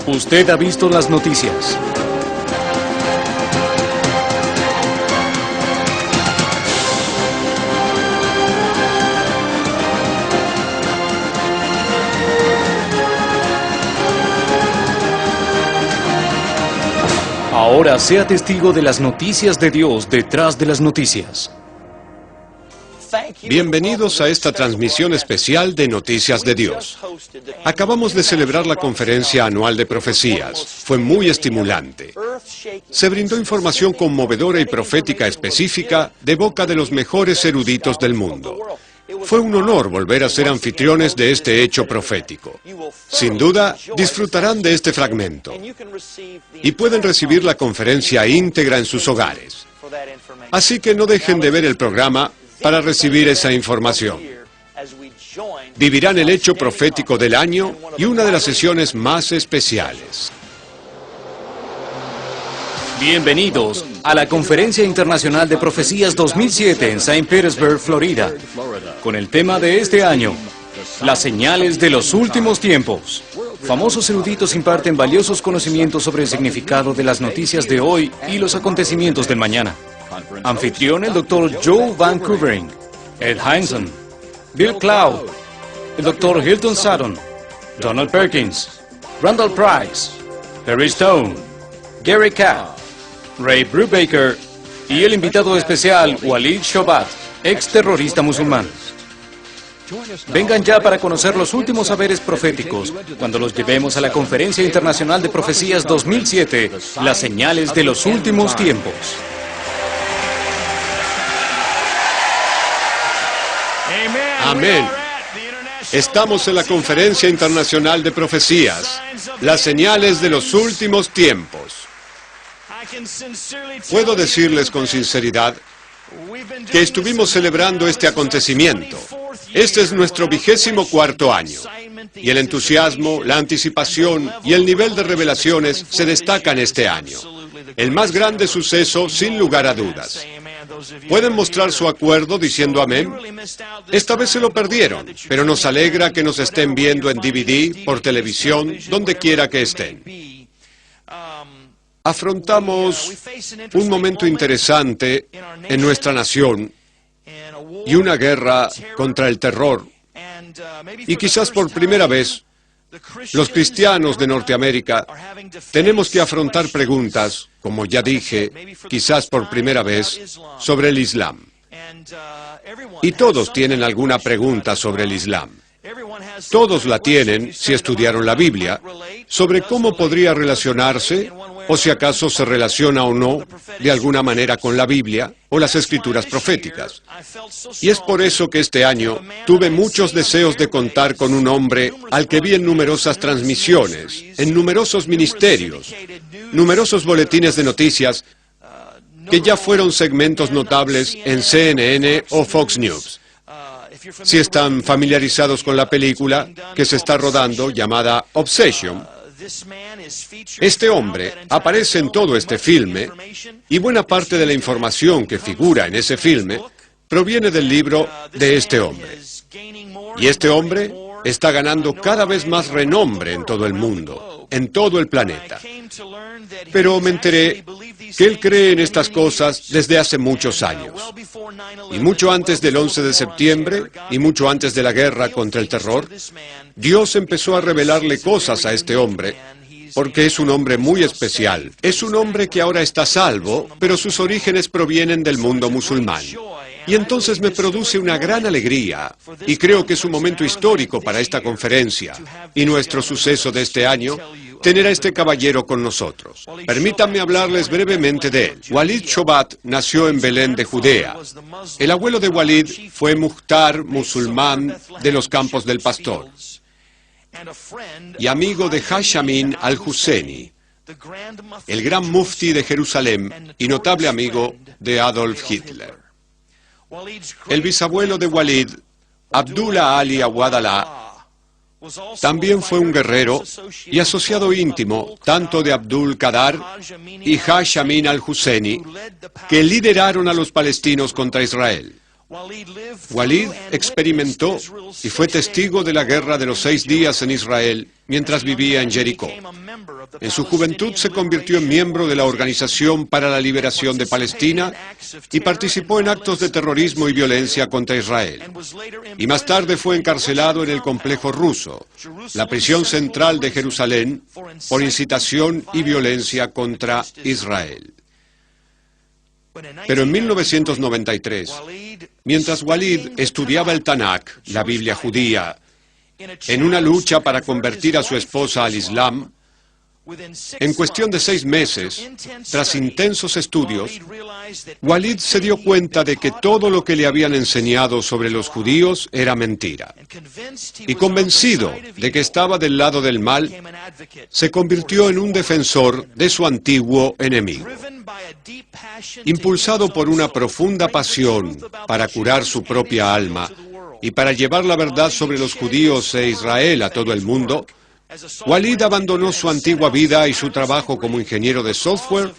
Usted ha visto las noticias. Ahora sea testigo de las noticias de Dios detrás de las noticias. Bienvenidos a esta transmisión especial de Noticias de Dios. Acabamos de celebrar la conferencia anual de profecías. Fue muy estimulante. Se brindó información conmovedora y profética específica de boca de los mejores eruditos del mundo. Fue un honor volver a ser anfitriones de este hecho profético. Sin duda, disfrutarán de este fragmento y pueden recibir la conferencia íntegra en sus hogares. Así que no dejen de ver el programa para recibir esa información. Vivirán el hecho profético del año y una de las sesiones más especiales. Bienvenidos a la Conferencia Internacional de Profecías 2007 en St. Petersburg, Florida, con el tema de este año, las señales de los últimos tiempos. Famosos eruditos imparten valiosos conocimientos sobre el significado de las noticias de hoy y los acontecimientos del mañana. Anfitrión el Dr. Joe Van Koevering, Ed Hindson, Bill Cloud, el Dr. Hilton Sutton, Donald Perkins, Randall Price, Perry Stone, Gary Kapp, Ray Brubaker y el invitado especial Walid Shoebat, ex terrorista musulmán. Vengan ya para conocer los últimos saberes proféticos cuando los llevemos a la Conferencia Internacional de Profecías 2007, las señales de los últimos tiempos. Amén. Estamos en la Conferencia Internacional de Profecías, las señales de los últimos tiempos. Puedo decirles con sinceridad que estuvimos celebrando este acontecimiento. Este es nuestro 24º año. Y el entusiasmo, la anticipación y el nivel de revelaciones se destacan este año. El más grande suceso, sin lugar a dudas. ¿Pueden mostrar su acuerdo diciendo amén? Esta vez se lo perdieron, pero nos alegra que nos estén viendo en DVD, por televisión, donde quiera que estén. Afrontamos un momento interesante en nuestra nación y una guerra contra el terror. Y quizás por primera vez, los cristianos de Norteamérica tenemos que afrontar preguntas, como ya dije, quizás por primera vez, sobre el Islam. Y todos tienen alguna pregunta sobre el Islam. Todos la tienen, si estudiaron la Biblia, sobre cómo podría relacionarse, o si acaso se relaciona o no, de alguna manera con la Biblia o las escrituras proféticas. Y es por eso que este año tuve muchos deseos de contar con un hombre al que vi en numerosas transmisiones, en numerosos ministerios, numerosos boletines de noticias, que ya fueron segmentos notables en CNN o Fox News. Si están familiarizados con la película que se está rodando llamada Obsession, este hombre aparece en todo este filme y buena parte de la información que figura en ese filme proviene del libro de este hombre. Y este hombre está ganando cada vez más renombre en todo el mundo, en todo el planeta. Pero me enteré que él cree en estas cosas desde hace muchos años. Y mucho antes del 11 de septiembre, y mucho antes de la guerra contra el terror, Dios empezó a revelarle cosas a este hombre, porque es un hombre muy especial. Es un hombre que ahora está salvo, pero sus orígenes provienen del mundo musulmán. Y entonces me produce una gran alegría, y creo que es un momento histórico para esta conferencia, y nuestro suceso de este año, tener a este caballero con nosotros. Permítanme hablarles brevemente de él. Walid Shoebat nació en Belén de Judea. El abuelo de Walid fue Mukhtar, musulmán de los Campos del Pastor, y amigo de Haj Amin al-Husseini, el gran mufti de Jerusalén y notable amigo de Adolf Hitler. El bisabuelo de Walid, Abdullah Ali Awad Allah, también fue un guerrero y asociado íntimo tanto de Abdul Qadar y Haj Amin al-Husseini, que lideraron a los palestinos contra Israel. Walid experimentó y fue testigo de la guerra de los 6 días en Israel mientras vivía en Jericó. En su juventud se convirtió en miembro de la Organización para la Liberación de Palestina y participó en actos de terrorismo y violencia contra Israel. Y más tarde fue encarcelado en el complejo ruso, la prisión central de Jerusalén, por incitación y violencia contra Israel. Pero en 1993, mientras Walid estudiaba el Tanakh, la Biblia judía, en una lucha para convertir a su esposa al Islam, en cuestión de 6 meses, tras intensos estudios, Walid se dio cuenta de que todo lo que le habían enseñado sobre los judíos era mentira. Y convencido de que estaba del lado del mal, se convirtió en un defensor de su antiguo enemigo. Impulsado por una profunda pasión para curar su propia alma y para llevar la verdad sobre los judíos e Israel a todo el mundo, Walid abandonó su antigua vida y su trabajo como ingeniero de software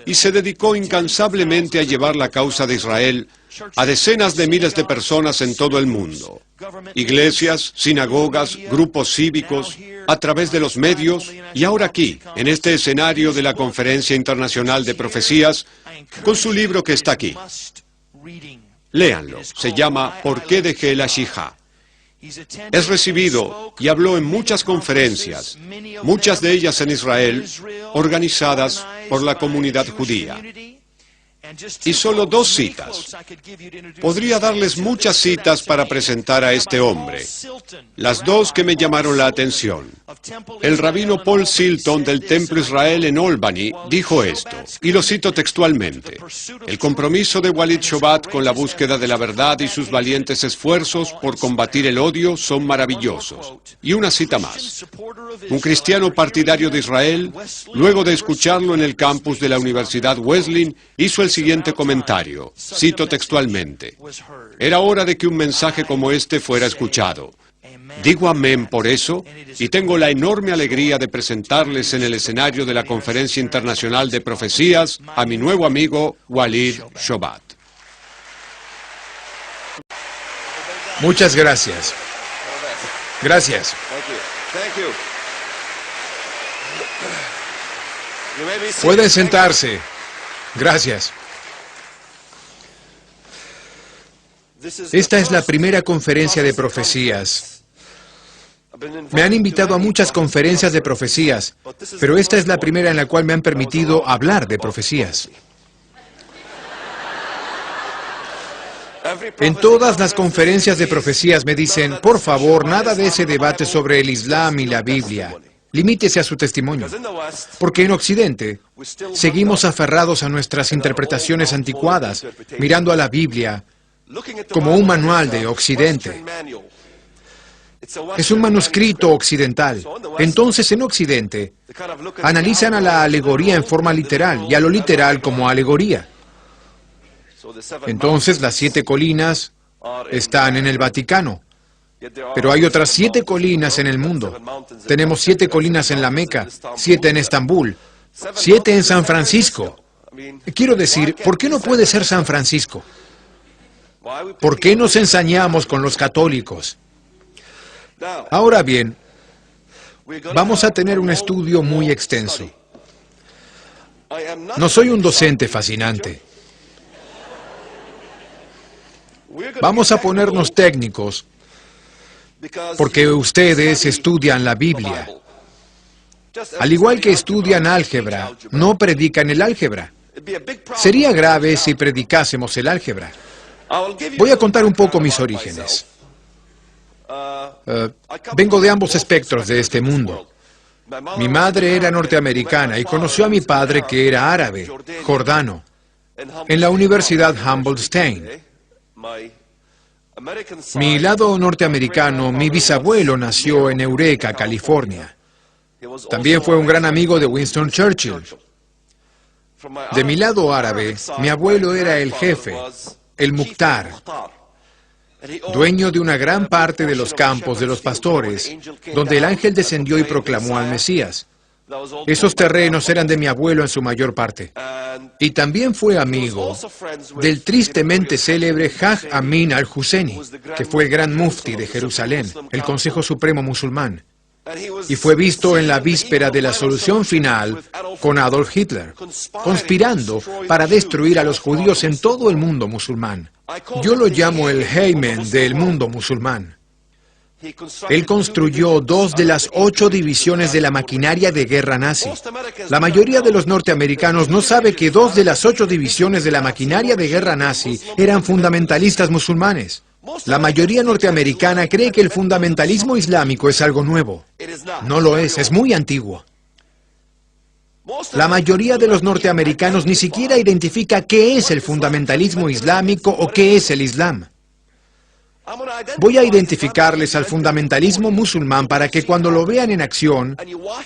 y se dedicó incansablemente a llevar la causa de Israel a decenas de miles de personas en todo el mundo. Iglesias, sinagogas, grupos cívicos, a través de los medios y ahora aquí, en este escenario de la Conferencia Internacional de Profecías, con su libro que está aquí. Léanlo, se llama ¿Por qué dejé la Shijá? Es recibido y habló en muchas conferencias, muchas de ellas en Israel, organizadas por la comunidad judía. Y solo 2 citas. Podría darles muchas citas para presentar a este hombre. Las 2 que me llamaron la atención. El rabino Paul Silton del Templo Israel en Albany dijo esto, y lo cito textualmente: el compromiso de Walid Shobat con la búsqueda de la verdad y sus valientes esfuerzos por combatir el odio son maravillosos. Y una cita más. Un cristiano partidario de Israel, luego de escucharlo en el campus de la Universidad Wesleyan, hizo el siguiente comentario, cito textualmente: era hora de que un mensaje como este fuera escuchado. Digo amén por eso, y tengo la enorme alegría de presentarles en el escenario de la Conferencia Internacional de Profecías a mi nuevo amigo Walid Shobat. Muchas gracias. Gracias. Pueden sentarse. Gracias. Esta es la primera conferencia de profecías. Me han invitado a muchas conferencias de profecías, pero esta es la primera en la cual me han permitido hablar de profecías. En todas las conferencias de profecías me dicen, por favor, nada de ese debate sobre el Islam y la Biblia. Limítese a su testimonio. Porque en Occidente seguimos aferrados a nuestras interpretaciones anticuadas, mirando a la Biblia como un manual de Occidente. Es un manuscrito occidental. Entonces, en Occidente, analizan a la alegoría en forma literal y a lo literal como alegoría. Entonces, las 7 colinas están en el Vaticano. Pero hay otras 7 colinas en el mundo. Tenemos 7 colinas en la Meca, 7 en Estambul, 7 en San Francisco. Quiero decir, ¿por qué no puede ser San Francisco? ¿Por qué nos ensañamos con los católicos? Ahora bien, vamos a tener un estudio muy extenso. No soy un docente fascinante. Vamos a ponernos técnicos, porque ustedes estudian la Biblia. Al igual que estudian álgebra, no predican el álgebra. Sería grave si predicásemos el álgebra. Voy a contar un poco mis orígenes. Vengo de ambos espectros de este mundo. Mi madre era norteamericana y conoció a mi padre, que era árabe, jordano, en la Universidad Humboldt-Stein. Mi lado norteamericano, mi bisabuelo nació en Eureka, California. También fue un gran amigo de Winston Churchill. De mi lado árabe, mi abuelo era el jefe, el Mukhtar, dueño de una gran parte de los campos de los pastores, donde el ángel descendió y proclamó al Mesías. Esos terrenos eran de mi abuelo en su mayor parte. Y también fue amigo del tristemente célebre Haj Amin al-Husseini, que fue el gran mufti de Jerusalén, el Consejo Supremo Musulmán. Y fue visto en la víspera de la solución final con Adolf Hitler, conspirando para destruir a los judíos en todo el mundo musulmán. Yo lo llamo el Heimen del mundo musulmán. Él construyó 2 de las 8 divisiones de la maquinaria de guerra nazi. La mayoría de los norteamericanos no sabe que 2 de las 8 divisiones de la maquinaria de guerra nazi eran fundamentalistas musulmanes. La mayoría norteamericana cree que el fundamentalismo islámico es algo nuevo. No lo es muy antiguo. La mayoría de los norteamericanos ni siquiera identifica qué es el fundamentalismo islámico o qué es el Islam. Voy a identificarles al fundamentalismo musulmán para que cuando lo vean en acción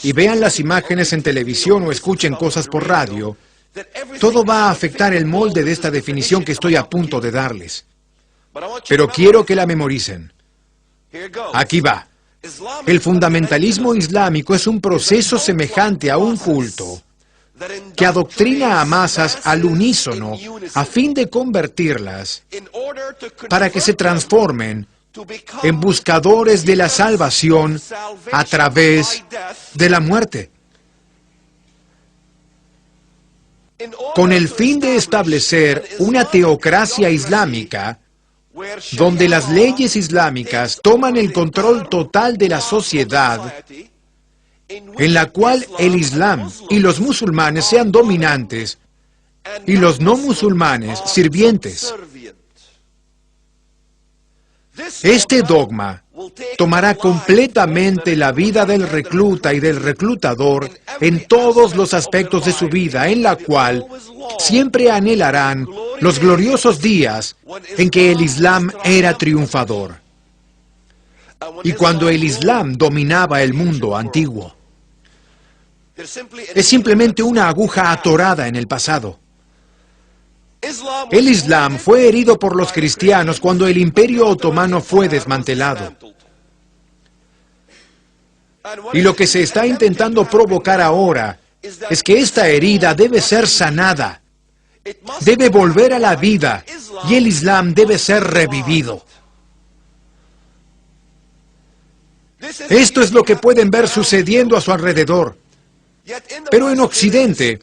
y vean las imágenes en televisión o escuchen cosas por radio, todo va a afectar el molde de esta definición que estoy a punto de darles. Pero quiero que la memoricen. Aquí va. El fundamentalismo islámico es un proceso semejante a un culto que adoctrina a masas al unísono a fin de convertirlas para que se transformen en buscadores de la salvación a través de la muerte, con el fin de establecer una teocracia islámica donde las leyes islámicas toman el control total de la sociedad, en la cual el Islam y los musulmanes sean dominantes y los no musulmanes sirvientes. Este dogma tomará completamente la vida del recluta y del reclutador en todos los aspectos de su vida, en la cual siempre anhelarán los gloriosos días en que el Islam era triunfador y cuando el Islam dominaba el mundo antiguo. Es simplemente una aguja atorada en el pasado. El Islam fue herido por los cristianos cuando el Imperio Otomano fue desmantelado. Y lo que se está intentando provocar ahora es que esta herida debe ser sanada, debe volver a la vida y el Islam debe ser revivido. Esto es lo que pueden ver sucediendo a su alrededor. Pero en Occidente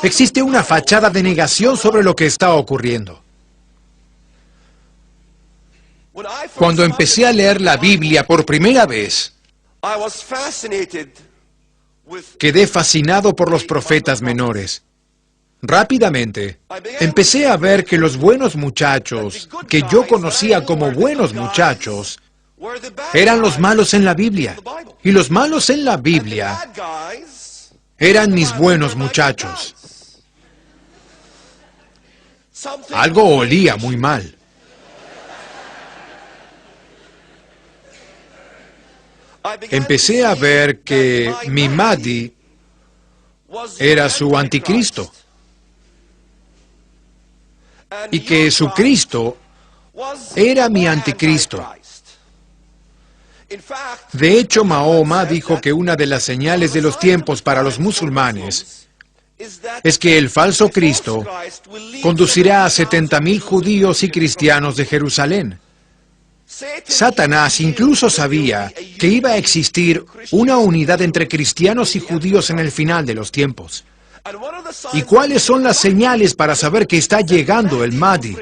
existe una fachada de negación sobre lo que está ocurriendo. Cuando empecé a leer la Biblia por primera vez, quedé fascinado por los profetas menores. Rápidamente, empecé a ver que los buenos muchachos, que yo conocía como buenos muchachos, eran los malos en la Biblia. Y los malos en la Biblia eran mis buenos muchachos. Algo olía muy mal. Empecé a ver que mi Mahdi era su anticristo y que su Cristo era mi anticristo. De hecho, Mahoma dijo que una de las señales de los tiempos para los musulmanes es que el falso Cristo conducirá a 70,000 judíos y cristianos de Jerusalén. Satanás incluso sabía que iba a existir una unidad entre cristianos y judíos en el final de los tiempos. ¿Y cuáles son las señales para saber que está llegando el Mahdi?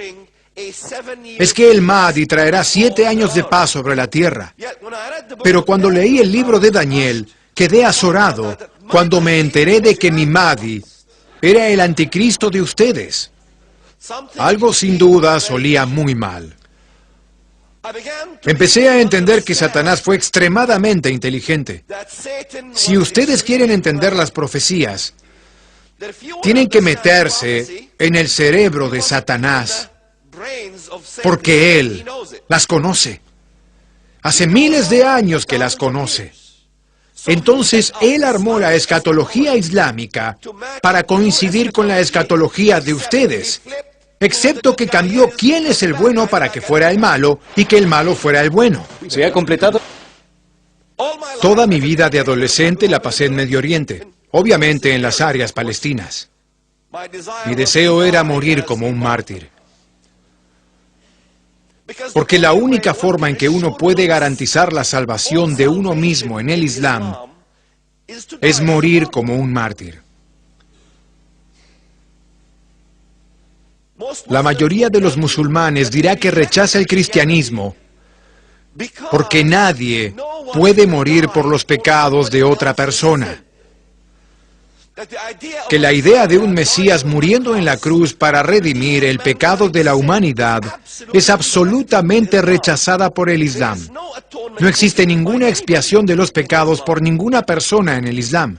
Es que el Mahdi traerá 7 años de paz sobre la tierra. Pero cuando leí el libro de Daniel, quedé azorado cuando me enteré de que mi Mahdi era el anticristo de ustedes. Algo sin duda olía muy mal. Empecé a entender que Satanás fue extremadamente inteligente. Si ustedes quieren entender las profecías, tienen que meterse en el cerebro de Satanás, porque él las conoce. Hace miles de años que las conoce. Entonces, él armó la escatología islámica para coincidir con la escatología de ustedes, excepto que cambió quién es el bueno para que fuera el malo y que el malo fuera el bueno. Se ha completado. Toda mi vida de adolescente la pasé en Medio Oriente, obviamente en las áreas palestinas. Mi deseo era morir como un mártir. Porque la única forma en que uno puede garantizar la salvación de uno mismo en el Islam es morir como un mártir. La mayoría de los musulmanes dirá que rechaza el cristianismo porque nadie puede morir por los pecados de otra persona. Que la idea de un Mesías muriendo en la cruz para redimir el pecado de la humanidad es absolutamente rechazada por el Islam. No existe ninguna expiación de los pecados por ninguna persona en el Islam.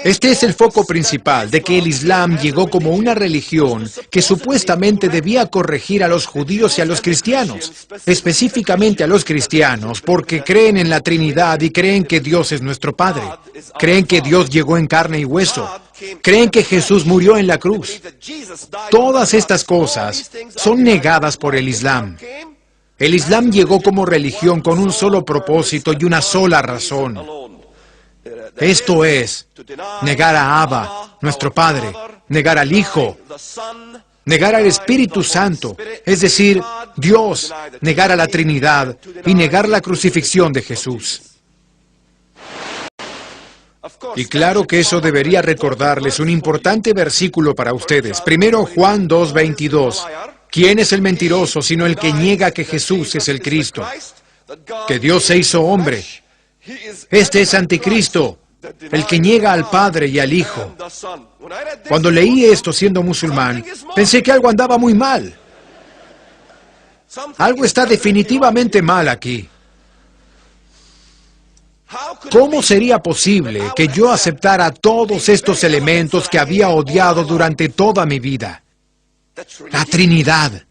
Este es el foco principal de que el Islam llegó como una religión que supuestamente debía corregir a los judíos y a los cristianos, específicamente a los cristianos, porque creen en la Trinidad y creen que Dios es nuestro Padre. Creen que Dios llegó en carne y hueso. Creen que Jesús murió en la cruz. Todas estas cosas son negadas por el Islam. El Islam llegó como religión con un solo propósito y una sola razón. Esto es, negar a Abba, nuestro Padre, negar al Hijo, negar al Espíritu Santo, es decir, Dios, negar a la Trinidad y negar la crucifixión de Jesús. Y claro que eso debería recordarles un importante versículo para ustedes. Primero, Juan 2:22. ¿Quién es el mentiroso sino el que niega que Jesús es el Cristo? Que Dios se hizo hombre. Este es Anticristo, el que niega al Padre y al Hijo. Cuando leí esto siendo musulmán, pensé que algo andaba muy mal. Algo está definitivamente mal aquí. ¿Cómo sería posible que yo aceptara todos estos elementos que había odiado durante toda mi vida? La Trinidad.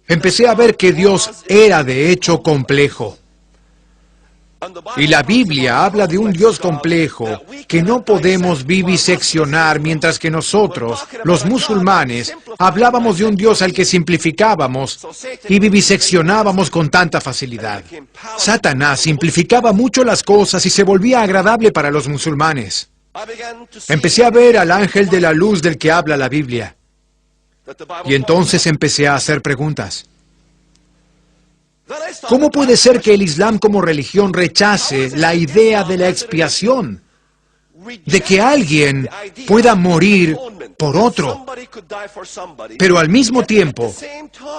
Empecé a ver que Dios era de hecho complejo. Y la Biblia habla de un Dios complejo que no podemos viviseccionar, mientras que nosotros, los musulmanes, hablábamos de un Dios al que simplificábamos y viviseccionábamos con tanta facilidad. Satanás simplificaba mucho las cosas y se volvía agradable para los musulmanes. Empecé a ver al ángel de la luz del que habla la Biblia. Y entonces empecé a hacer preguntas. ¿Cómo puede ser que el Islam como religión rechace la idea de la expiación? De que alguien pueda morir por otro. Pero al mismo tiempo,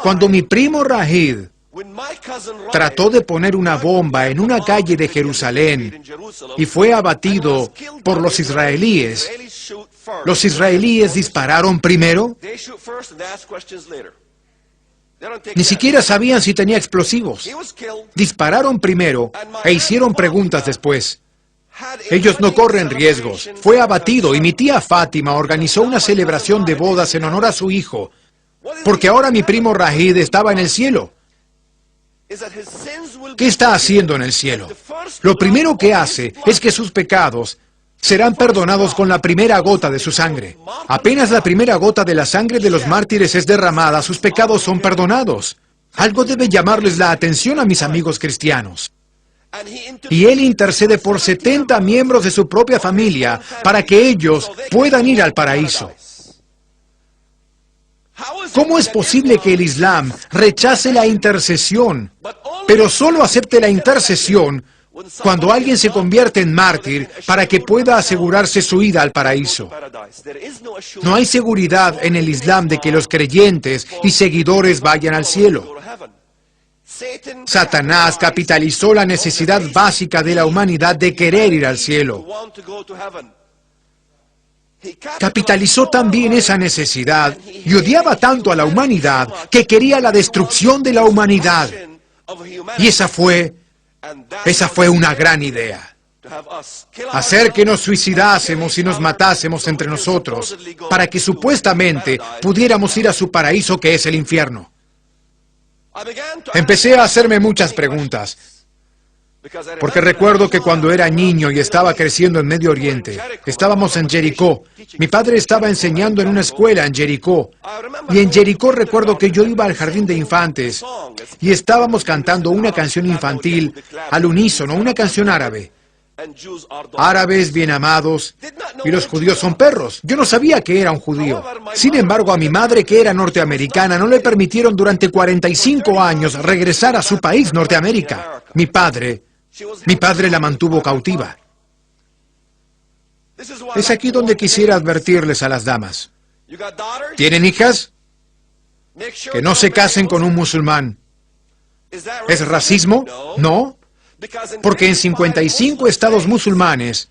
cuando mi primo Rahid trató de poner una bomba en una calle de Jerusalén y fue abatido por los israelíes dispararon primero. Ni siquiera sabían si tenía explosivos. Dispararon primero e hicieron preguntas después. Ellos no corren riesgos. Fue abatido y mi tía Fátima organizó una celebración de bodas en honor a su hijo, porque ahora mi primo Rahid estaba en el cielo. ¿Qué está haciendo en el cielo? Lo primero que hace es que sus pecados serán perdonados con la primera gota de su sangre. Apenas la primera gota de la sangre de los mártires es derramada, sus pecados son perdonados. Algo debe llamarles la atención a mis amigos cristianos. Y él intercede por 70 miembros de su propia familia para que ellos puedan ir al paraíso. ¿Cómo es posible que el Islam rechace la intercesión, pero solo acepte la intercesión cuando alguien se convierte en mártir para que pueda asegurarse su ida al paraíso? No hay seguridad en el Islam de que los creyentes y seguidores vayan al cielo. Satanás capitalizó la necesidad básica de la humanidad de querer ir al cielo. Capitalizó también esa necesidad y odiaba tanto a la humanidad que quería la destrucción de la humanidad. Y esa fue una gran idea. Hacer que nos suicidásemos y nos matásemos entre nosotros para que supuestamente pudiéramos ir a su paraíso, que es el infierno. Empecé a hacerme muchas preguntas. Porque recuerdo que cuando era niño y estaba creciendo en Medio Oriente, estábamos en Jericó. Mi padre estaba enseñando en una escuela en Jericó. Y en Jericó recuerdo que yo iba al jardín de infantes y estábamos cantando una canción infantil al unísono, una canción árabe. Árabes bien amados, y los judíos son perros. Yo no sabía que era un judío. Sin embargo, a mi madre, que era norteamericana, no le permitieron durante 45 años regresar a su país, Norteamérica. Mi padre la mantuvo cautiva. Es aquí donde quisiera advertirles a las damas. ¿Tienen hijas? Que no se casen con un musulmán. ¿Es racismo? No. Porque en 55 estados musulmanes,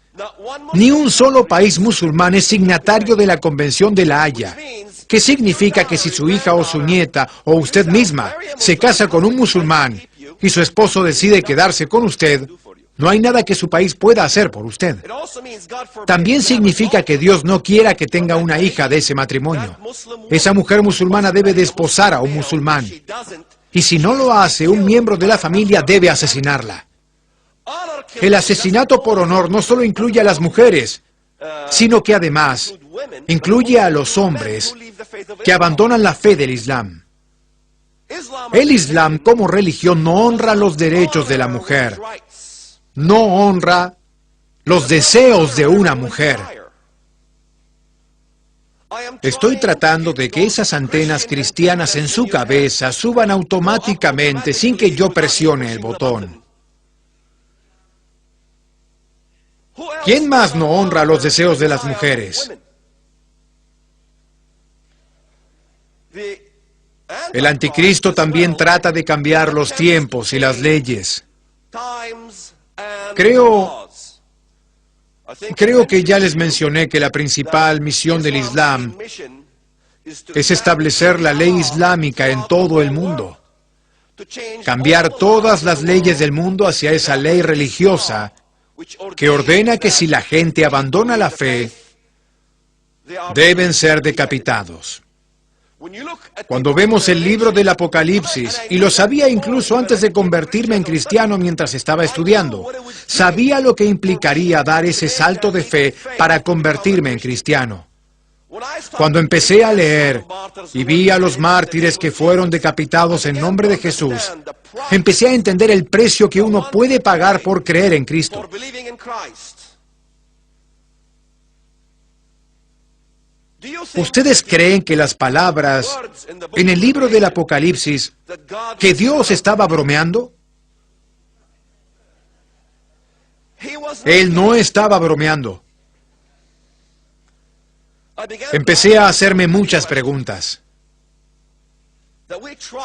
ni un solo país musulmán es signatario de la Convención de La Haya. ¿Qué significa que si su hija o su nieta o usted misma se casa con un musulmán y su esposo decide quedarse con usted, no hay nada que su país pueda hacer por usted? También significa que Dios no quiera que tenga una hija de ese matrimonio. Esa mujer musulmana debe desposar a un musulmán. Y si no lo hace, un miembro de la familia debe asesinarla. El asesinato por honor no solo incluye a las mujeres, sino que además incluye a los hombres que abandonan la fe del Islam. El Islam como religión no honra los derechos de la mujer, no honra los deseos de una mujer. Estoy tratando de que esas antenas cristianas en su cabeza suban automáticamente sin que yo presione el botón. ¿Quién más no honra los deseos de las mujeres? El anticristo también trata de cambiar los tiempos y las leyes. Creo que ya les mencioné que la principal misión del Islam es establecer la ley islámica en todo el mundo. Cambiar todas las leyes del mundo hacia esa ley religiosa que ordena que si la gente abandona la fe, deben ser decapitados. Cuando vemos el libro del Apocalipsis, y lo sabía incluso antes de convertirme en cristiano mientras estaba estudiando, sabía lo que implicaría dar ese salto de fe para convertirme en cristiano. Cuando empecé a leer y vi a los mártires que fueron decapitados en nombre de Jesús, empecé a entender el precio que uno puede pagar por creer en Cristo. ¿Ustedes creen que las palabras en el libro del Apocalipsis, que Dios estaba bromeando? Él no estaba bromeando. Empecé a hacerme muchas preguntas.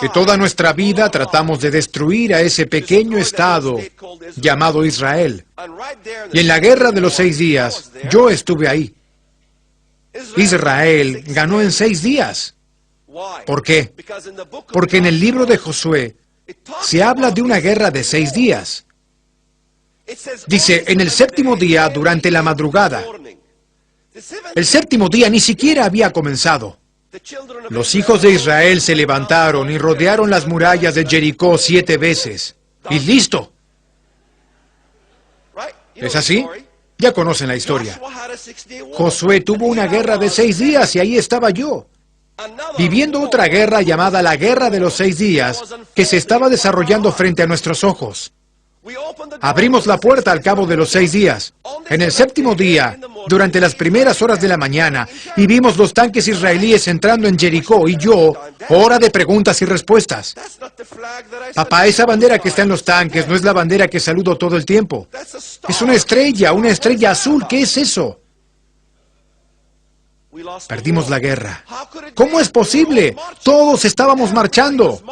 Que toda nuestra vida tratamos de destruir a ese pequeño estado llamado Israel. Y en la guerra de los 6 días, yo estuve ahí. Israel ganó en 6 días. ¿Por qué? Porque en el libro de Josué se habla de una guerra de 6 días. Dice, en el 7º día, durante la madrugada. El 7º día ni siquiera había comenzado. Los hijos de Israel se levantaron y rodearon las murallas de Jericó 7 veces. Y listo. ¿Es así? Ya conocen la historia. Josué tuvo una guerra de 6 días y ahí estaba yo, viviendo otra guerra llamada la Guerra de los 6 días, que se estaba desarrollando frente a nuestros ojos. Abrimos la puerta al cabo de los 6 días, en el 7º día, durante las primeras horas de la mañana, y vimos los tanques israelíes entrando en Jericó, y yo, hora de preguntas y respuestas. Papá, esa bandera que está en los tanques no es la bandera que saludo todo el tiempo. Es una estrella azul. ¿Qué es eso? Perdimos la guerra. ¿Cómo es posible? Todos estábamos marchando.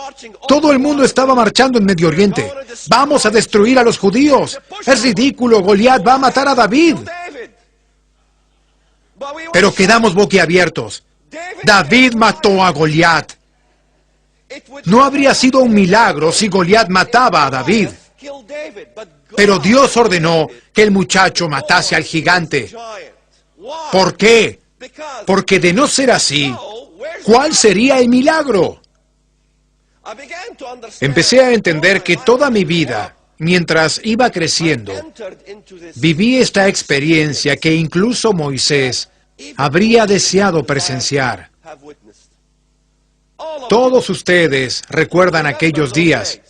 Todo el mundo estaba marchando en Medio Oriente. Vamos a destruir a los judíos. Es ridículo. Goliat va a matar a David. Pero quedamos boquiabiertos. David mató a Goliat. No habría sido un milagro si Goliat mataba a David. Pero Dios ordenó que el muchacho matase al gigante. ¿Por qué? Porque de no ser así, ¿cuál sería el milagro? Empecé a entender que toda mi vida Mientras iba creciendo, viví esta experiencia que incluso Moisés habría deseado presenciar. Todos ustedes recuerdan aquellos días.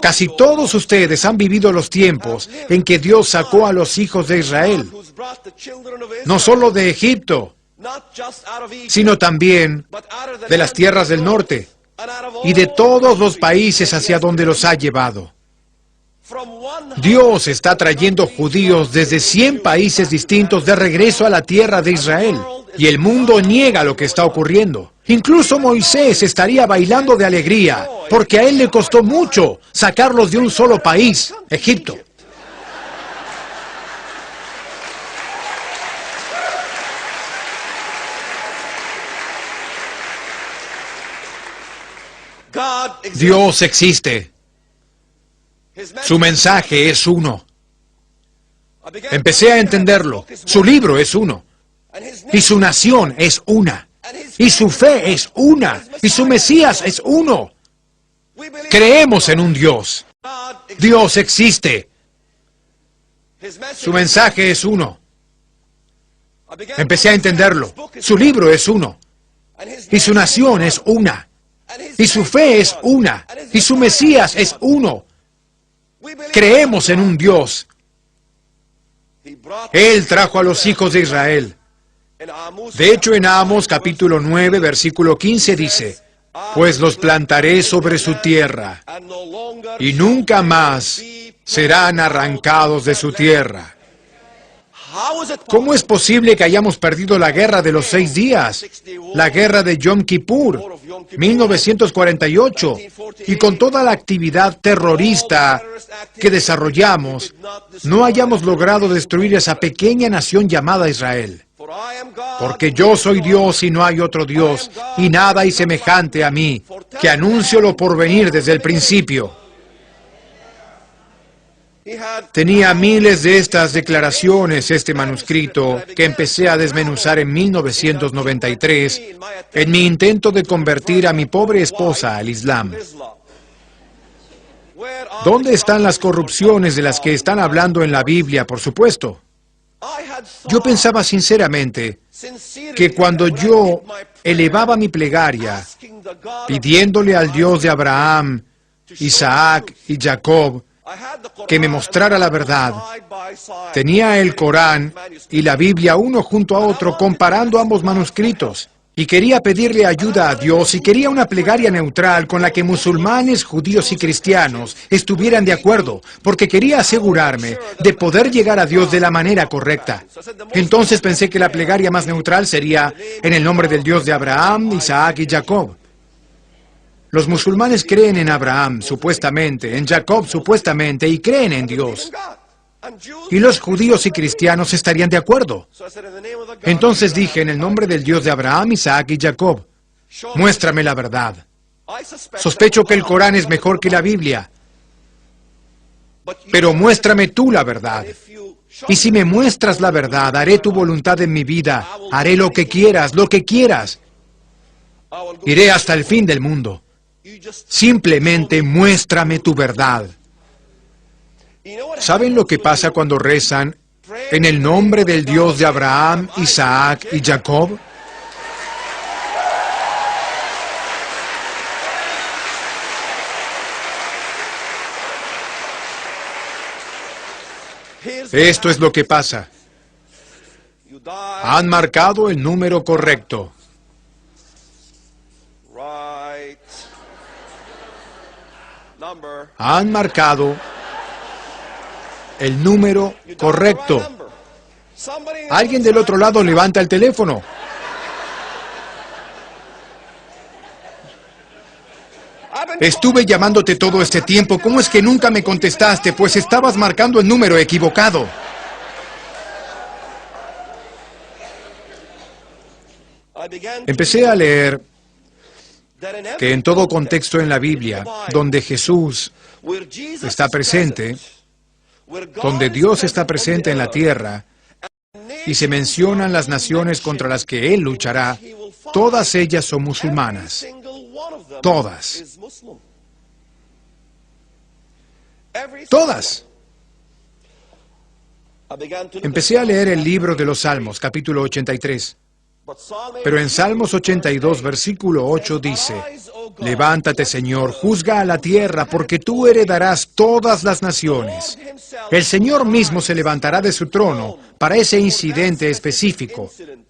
Casi todos ustedes han vivido los tiempos en que Dios sacó a los hijos de Israel, no solo de Egipto, sino también de las tierras del norte y de todos los países hacia donde los ha llevado. Dios está trayendo judíos desde 100 países distintos de regreso a la tierra de Israel, y el mundo niega lo que está ocurriendo. Incluso Moisés estaría bailando de alegría, porque a él le costó mucho sacarlos de un solo país, Egipto. Dios existe. Su mensaje es uno. Empecé a entenderlo. Su libro es uno. Y su nación es una. Y su fe es una. Y su Mesías es uno. Creemos en un Dios. Dios existe. Su mensaje es uno. Empecé a entenderlo. Su libro es uno. Y su nación es una. Y su fe es una. Y su Mesías es uno. Creemos en un Dios. Él trajo a los hijos de Israel. De hecho, en Amos capítulo 9, versículo 15 dice, pues los plantaré sobre su tierra, y nunca más serán arrancados de su tierra. ¿Cómo es posible que hayamos perdido la guerra de los 6 días? La guerra de Yom Kippur, 1948, y con toda la actividad terrorista que desarrollamos, no hayamos logrado destruir esa pequeña nación llamada Israel. Porque yo soy Dios y no hay otro Dios, y nada hay semejante a mí, que anuncio lo porvenir desde el principio. Tenía miles de estas declaraciones, este manuscrito, que empecé a desmenuzar en 1993, en mi intento de convertir a mi pobre esposa al Islam. ¿Dónde están las corrupciones de las que están hablando en la Biblia, por supuesto? Yo pensaba sinceramente que cuando yo elevaba mi plegaria, pidiéndole al Dios de Abraham, Isaac y Jacob, que me mostrara la verdad, tenía el Corán y la Biblia uno junto a otro comparando ambos manuscritos, y quería pedirle ayuda a Dios y quería una plegaria neutral con la que musulmanes, judíos y cristianos estuvieran de acuerdo, porque quería asegurarme de poder llegar a Dios de la manera correcta. Entonces pensé que la plegaria más neutral sería en el nombre del Dios de Abraham, Isaac y Jacob. Los musulmanes creen en Abraham, supuestamente, en Jacob, supuestamente, y creen en Dios. Y los judíos y cristianos estarían de acuerdo. Entonces dije, en el nombre del Dios de Abraham, Isaac y Jacob, muéstrame la verdad. Sospecho que el Corán es mejor que la Biblia, pero muéstrame tú la verdad. Y si me muestras la verdad, haré tu voluntad en mi vida, haré lo que quieras, lo que quieras. Iré hasta el fin del mundo. Simplemente muéstrame tu verdad. ¿Saben lo que pasa cuando rezan en el nombre del Dios de Abraham, Isaac y Jacob? Esto es lo que pasa. Han marcado el número correcto. Han marcado el número correcto. Alguien del otro lado levanta el teléfono. Estuve llamándote todo este tiempo. ¿Cómo es que nunca me contestaste? Pues estabas marcando el número equivocado. Empecé a leer que en todo contexto en la Biblia, donde Jesús está presente, donde Dios está presente en la tierra, y se mencionan las naciones contra las que Él luchará, todas ellas son musulmanas. Todas. Todas. Empecé a leer el libro de los Salmos, capítulo 83. Pero en Salmos 82, versículo 8 dice, levántate, Señor, juzga a la tierra, porque tú heredarás todas las naciones. El Señor mismo se levantará de su trono para ese incidente específico,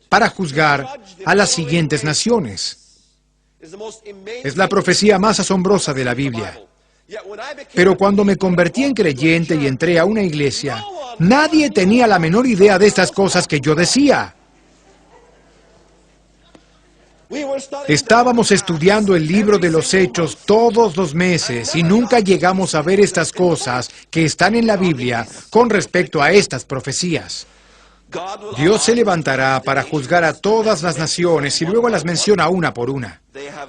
para juzgar a las siguientes naciones. Es la profecía más asombrosa de la Biblia. Pero cuando me convertí en creyente y entré a una iglesia, nadie tenía la menor idea de estas cosas que yo decía. Estábamos estudiando el libro de los Hechos todos los meses y nunca llegamos a ver estas cosas que están en la Biblia con respecto a estas profecías. Dios se levantará para juzgar a todas las naciones y luego las menciona una por una.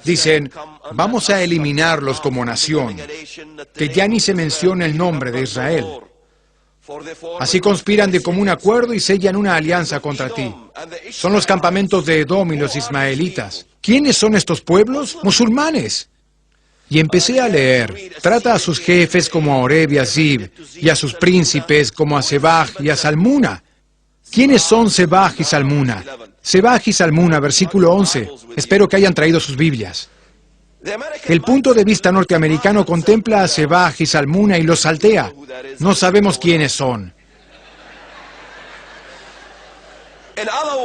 Dicen, vamos a eliminarlos como nación, que ya ni se menciona el nombre de Israel. Así conspiran de común acuerdo y sellan una alianza contra ti. Son los campamentos de Edom y los ismaelitas. ¿Quiénes son estos pueblos? Musulmanes. Y empecé a leer. Trata a sus jefes como a Oreb y a Zib, y a sus príncipes como a Sebaj y a Salmuna. ¿Quiénes son Sebaj y Salmuna? Sebaj y Salmuna, versículo 11. Espero que hayan traído sus Biblias. El punto de vista norteamericano contempla a Sebaj y Salmuna y los saltea. No sabemos quiénes son.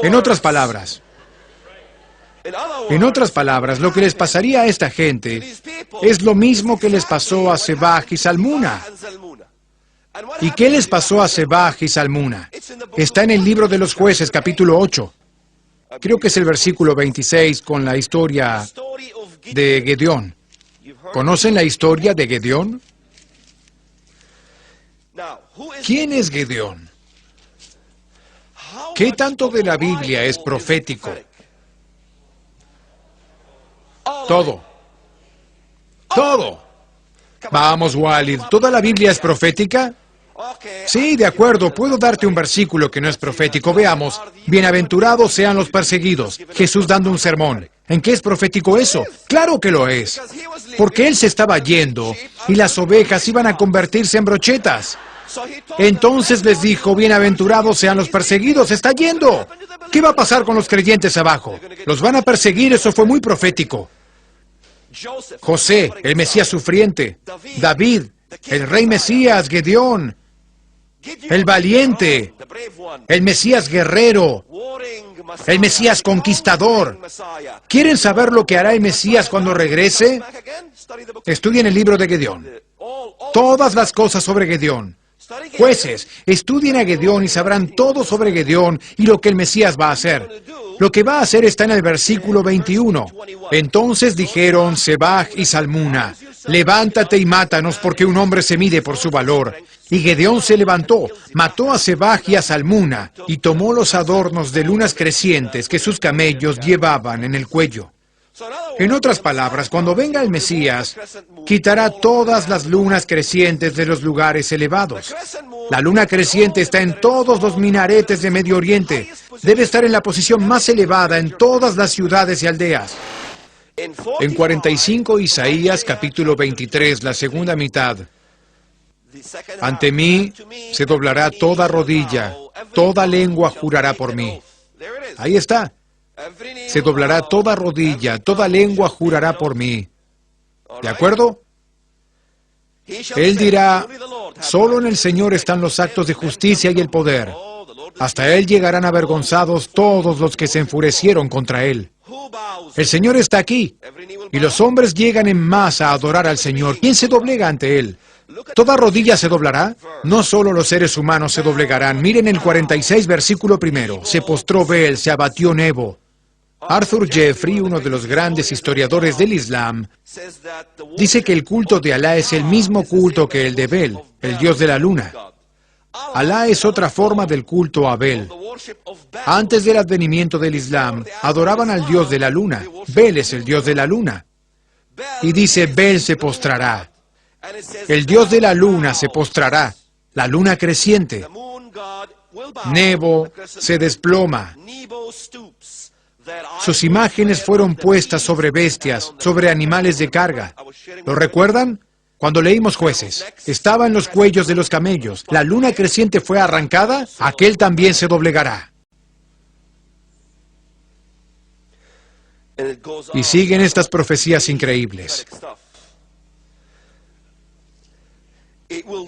En otras palabras, lo que les pasaría a esta gente es lo mismo que les pasó a Sebaj y Salmuna. ¿Y qué les pasó a Sebaj y Salmuna? Está en el libro de los Jueces, capítulo 8. Creo que es el versículo 26 con la historia de Gedeón. ¿Conocen la historia de Gedeón? ¿Quién es Gedeón? ¿Qué tanto de la Biblia es profético? Todo. Todo. Vamos, Walid, ¿toda la Biblia es profética? Sí, de acuerdo, puedo darte un versículo que no es profético. Veamos, bienaventurados sean los perseguidos. Jesús dando un sermón. ¿En qué es profético eso? ¡Claro que lo es! Porque Él se estaba yendo y las ovejas iban a convertirse en brochetas. Entonces les dijo, bienaventurados sean los perseguidos, está yendo. ¿Qué va a pasar con los creyentes abajo? Los van a perseguir, eso fue muy profético. José, el Mesías sufriente. David, el rey Mesías, Gedeón, el valiente, el Mesías guerrero, el Mesías conquistador. ¿Quieren saber lo que hará el Mesías cuando regrese? Estudien el libro de Gedeón. Todas las cosas sobre Gedeón. Jueces, estudien a Gedeón y sabrán todo sobre Gedeón y lo que el Mesías va a hacer. Lo que va a hacer está en el versículo 21. Entonces dijeron Sebaj y Salmuna, levántate y mátanos porque un hombre se mide por su valor. Y Gedeón se levantó, mató a Sebaj y a Salmuna y tomó los adornos de lunas crecientes que sus camellos llevaban en el cuello. En otras palabras, cuando venga el Mesías, quitará todas las lunas crecientes de los lugares elevados. La luna creciente está en todos los minaretes de Medio Oriente. Debe estar en la posición más elevada en todas las ciudades y aldeas. En 45, Isaías, capítulo 23, la segunda mitad. Ante mí se doblará toda rodilla, toda lengua jurará por mí. Ahí está. Se doblará toda rodilla, toda lengua jurará por mí. ¿De acuerdo? Él dirá, solo en el Señor están los actos de justicia y el poder. Hasta Él llegarán avergonzados todos los que se enfurecieron contra Él. El Señor está aquí, y los hombres llegan en masa a adorar al Señor. ¿Quién se doblega ante Él? ¿Toda rodilla se doblará? No solo los seres humanos se doblegarán. Miren el 46, versículo 1. Se postró Bel, se abatió Nebo. Arthur Jeffrey, uno de los grandes historiadores del Islam, dice que el culto de Alá es el mismo culto que el de Bel, el dios de la luna. Alá es otra forma del culto a Bel. Antes del advenimiento del Islam, adoraban al dios de la luna. Bel es el dios de la luna. Y dice, Bel se postrará. El dios de la luna se postrará. La luna creciente. Nebo se desploma. Sus imágenes fueron puestas sobre bestias, sobre animales de carga. ¿Lo recuerdan? Cuando leímos Jueces, estaba en los cuellos de los camellos. La luna creciente fue arrancada, aquel también se doblegará. Y siguen estas profecías increíbles.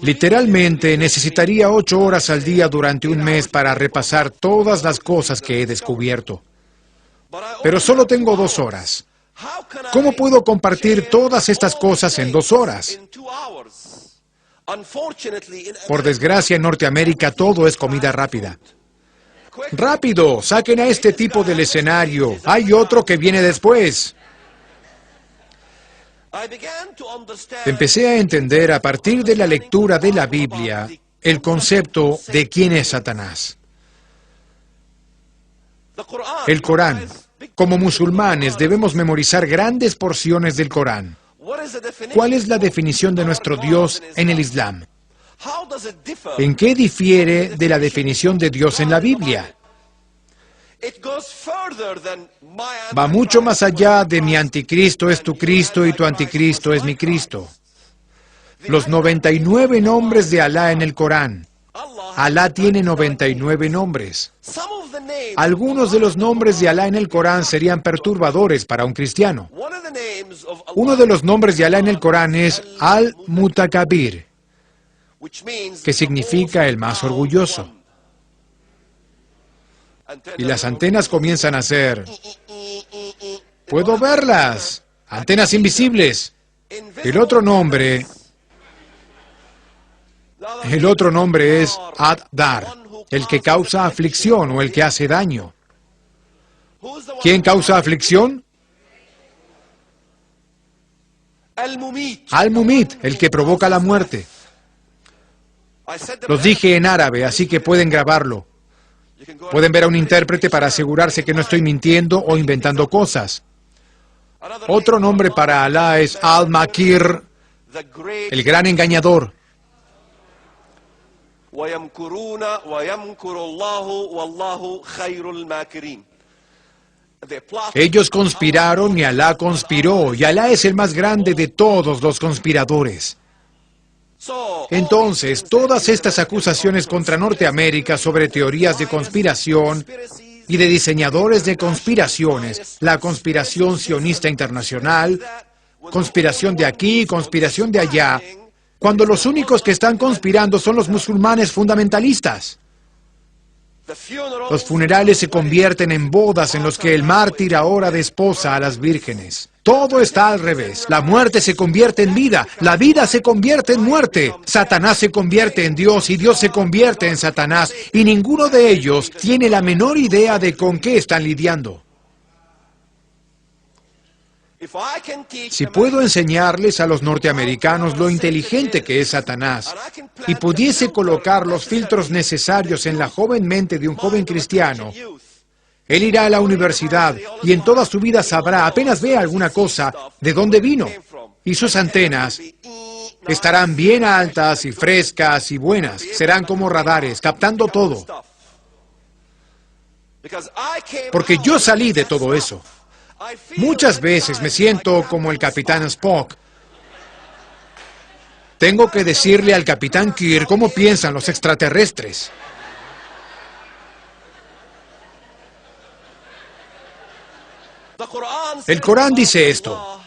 Literalmente necesitaría 8 horas al día durante un mes para repasar todas las cosas que he descubierto. Pero solo tengo 2 horas. ¿Cómo puedo compartir todas estas cosas en 2 horas? Por desgracia, en Norteamérica todo es comida rápida. ¡Rápido! ¡Saquen a este tipo del escenario! ¡Hay otro que viene después! Empecé a entender a partir de la lectura de la Biblia el concepto de quién es Satanás. El Corán. Como musulmanes debemos memorizar grandes porciones del Corán. ¿Cuál es la definición de nuestro Dios en el Islam? ¿En qué difiere de la definición de Dios en la Biblia? Va mucho más allá de mi anticristo es tu Cristo y tu anticristo es mi Cristo. Los 99 nombres de Alá en el Corán. Alá tiene 99 nombres. Algunos de los nombres de Alá en el Corán serían perturbadores para un cristiano. Uno de los nombres de Alá en el Corán es Al-Mutakabir, que significa el más orgulloso. Y las antenas comienzan a hacer... ¡Puedo verlas! ¡Antenas invisibles! El otro nombre es Ad-Dar, el que causa aflicción o el que hace daño. ¿Quién causa aflicción? Al-Mumit, el que provoca la muerte. Los dije en árabe, así que pueden grabarlo. Pueden ver a un intérprete para asegurarse que no estoy mintiendo o inventando cosas. Otro nombre para Alá es Al-Makir, el gran engañador. Ellos conspiraron y Alá conspiró, y Alá es el más grande de todos los conspiradores. Entonces, todas estas acusaciones contra Norteamérica sobre teorías de conspiración y de diseñadores de conspiraciones, la conspiración sionista internacional, conspiración de aquí, conspiración de allá, cuando los únicos que están conspirando son los musulmanes fundamentalistas. Los funerales se convierten en bodas en los que el mártir ahora desposa a las vírgenes. Todo está al revés. La muerte se convierte en vida. La vida se convierte en muerte. Satanás se convierte en Dios y Dios se convierte en Satanás. Y ninguno de ellos tiene la menor idea de con qué están lidiando. Si puedo enseñarles a los norteamericanos lo inteligente que es Satanás y pudiese colocar los filtros necesarios en la joven mente de un joven cristiano, él irá a la universidad y en toda su vida sabrá, apenas vea alguna cosa, de dónde vino. Y sus antenas estarán bien altas y frescas y buenas. Serán como radares, captando todo. Porque yo salí de todo eso. Muchas veces me siento como el Capitán Spock. Tengo que decirle al Capitán Kirk cómo piensan los extraterrestres. El Corán dice esto.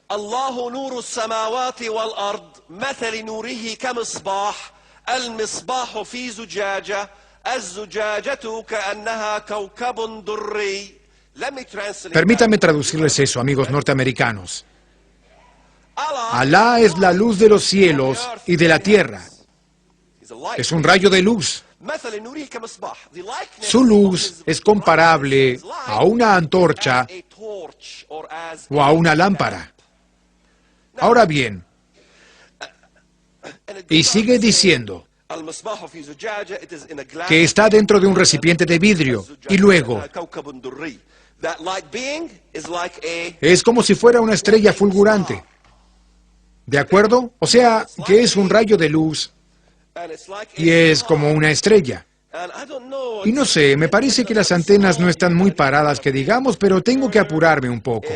Allahu nuru samawati wal ard, mathali nurihi kamisbah, al-misbahu fi zujaja, az-zujajatu ka'annaha kawkabun durri. Permítanme traducirles eso, amigos norteamericanos. Alá es la luz de los cielos y de la tierra. Es un rayo de luz. Su luz es comparable a una antorcha o a una lámpara. Ahora bien, y sigue diciendo que está dentro de un recipiente de vidrio y luego es como si fuera una estrella fulgurante. ¿De acuerdo? O sea, que es un rayo de luz y es como una estrella. Y no sé, me parece que las antenas no están muy paradas, que digamos, pero tengo que apurarme un poco.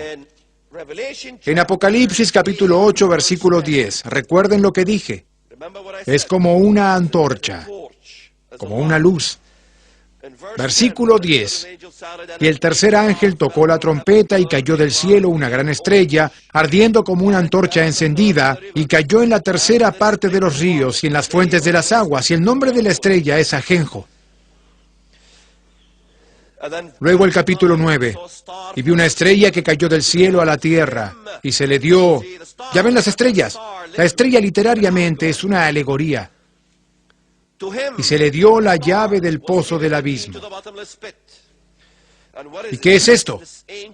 En Apocalipsis capítulo 8, versículo 10, recuerden lo que dije. Es como una antorcha, como una luz. Versículo 10. Y el tercer ángel tocó la trompeta y cayó del cielo una gran estrella, ardiendo como una antorcha encendida, y cayó en la tercera parte de los ríos y en las fuentes de las aguas, y el nombre de la estrella es Ajenjo. Luego el capítulo 9. Y vi una estrella que cayó del cielo a la tierra, y se le dio... ¿Ya ven las estrellas? La estrella literariamente es una alegoría. Y se le dio la llave del pozo del abismo. ¿Y qué es esto?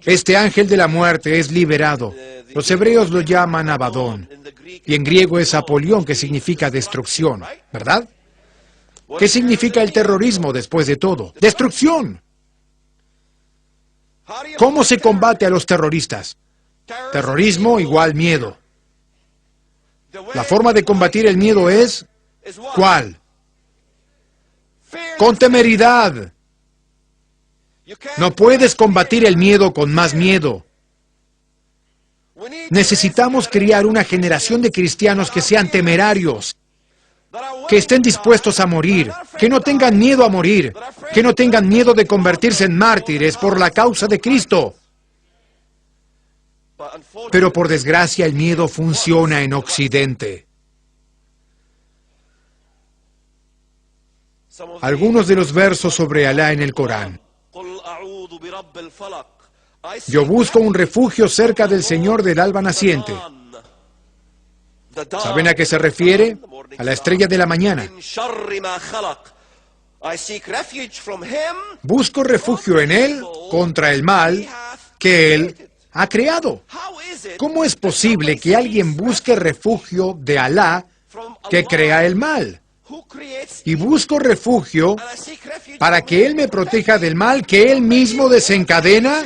Este ángel de la muerte es liberado. Los hebreos lo llaman Abadón, y en griego es Apolión, que significa destrucción, ¿verdad? ¿Qué significa el terrorismo después de todo? ¡Destrucción! ¿Cómo se combate a los terroristas? Terrorismo igual miedo. La forma de combatir el miedo es... ¿cuál? Con temeridad. No puedes combatir el miedo con más miedo. Necesitamos criar una generación de cristianos que sean temerarios, que estén dispuestos a morir, que no tengan miedo a morir, que no tengan miedo de convertirse en mártires por la causa de Cristo. Pero por desgracia el miedo funciona en Occidente. Algunos de los versos sobre Alá en el Corán. Yo busco un refugio cerca del Señor del alba naciente. ¿Saben a qué se refiere? A la estrella de la mañana. Busco refugio en Él contra el mal que Él ha creado. ¿Cómo es posible que alguien busque refugio de Alá que crea el mal? Y busco refugio para que Él me proteja del mal que Él mismo desencadena.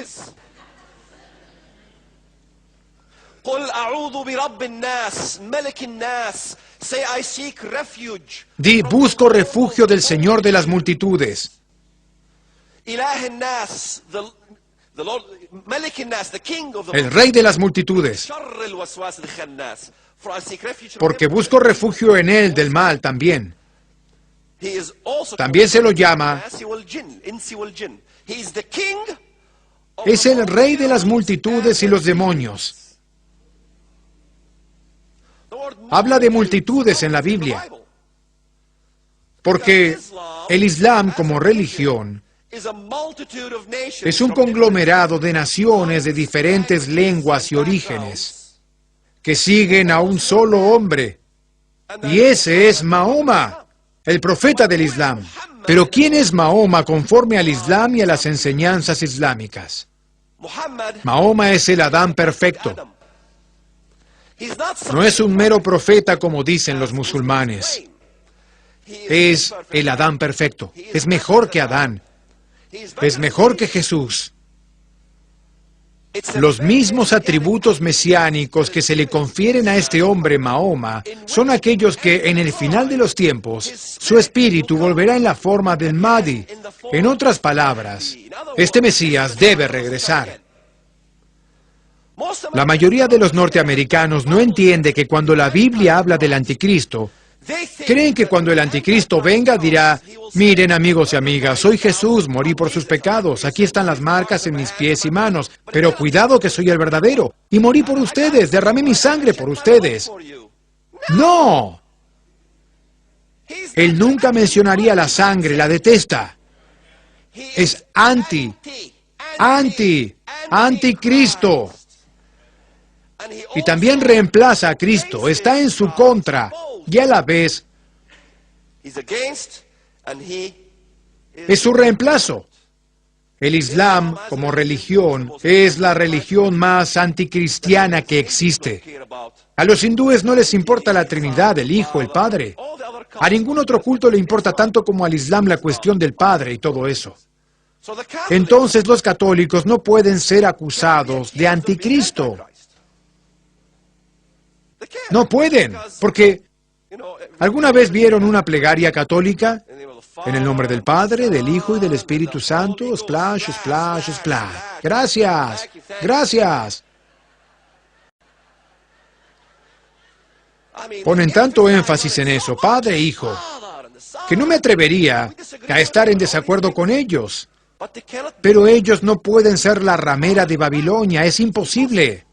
Di, busco refugio del Señor de las multitudes. El Rey de las multitudes. Porque busco refugio en Él del mal también. También se lo llama... Es el Rey de las multitudes y los demonios. Habla de multitudes en la Biblia. Porque el Islam como religión es un conglomerado de naciones de diferentes lenguas y orígenes que siguen a un solo hombre. Y ese es Mahoma, el profeta del Islam. Pero ¿quién es Mahoma conforme al Islam y a las enseñanzas islámicas? Mahoma es el Adán perfecto. No es un mero profeta como dicen los musulmanes. Es el Adán perfecto. Es mejor que Adán. Es mejor que Jesús. Los mismos atributos mesiánicos que se le confieren a este hombre Mahoma son aquellos que en el final de los tiempos su espíritu volverá en la forma del Mahdi. En otras palabras, este Mesías debe regresar. La mayoría de los norteamericanos no entiende que cuando la Biblia habla del anticristo, creen que cuando el anticristo venga dirá: miren, amigos y amigas, soy Jesús, morí por sus pecados, aquí están las marcas en mis pies y manos, pero cuidado que soy el verdadero, y morí por ustedes, derramé mi sangre por ustedes. ¡No! Él nunca mencionaría la sangre, la detesta. Es anticristo. Y también reemplaza a Cristo, está en su contra, y a la vez es su reemplazo. El Islam, como religión, es la religión más anticristiana que existe. A los hindúes no les importa la Trinidad, el Hijo, el Padre. A ningún otro culto le importa tanto como al Islam la cuestión del Padre y todo eso. Entonces los católicos no pueden ser acusados de anticristo. No pueden, porque ¿alguna vez vieron una plegaria católica? En el nombre del Padre, del Hijo y del Espíritu Santo, splash, splash, splash. Gracias, gracias. Ponen tanto énfasis en eso, Padre e Hijo, que no me atrevería a estar en desacuerdo con ellos. Pero ellos no pueden ser la ramera de Babilonia, es imposible.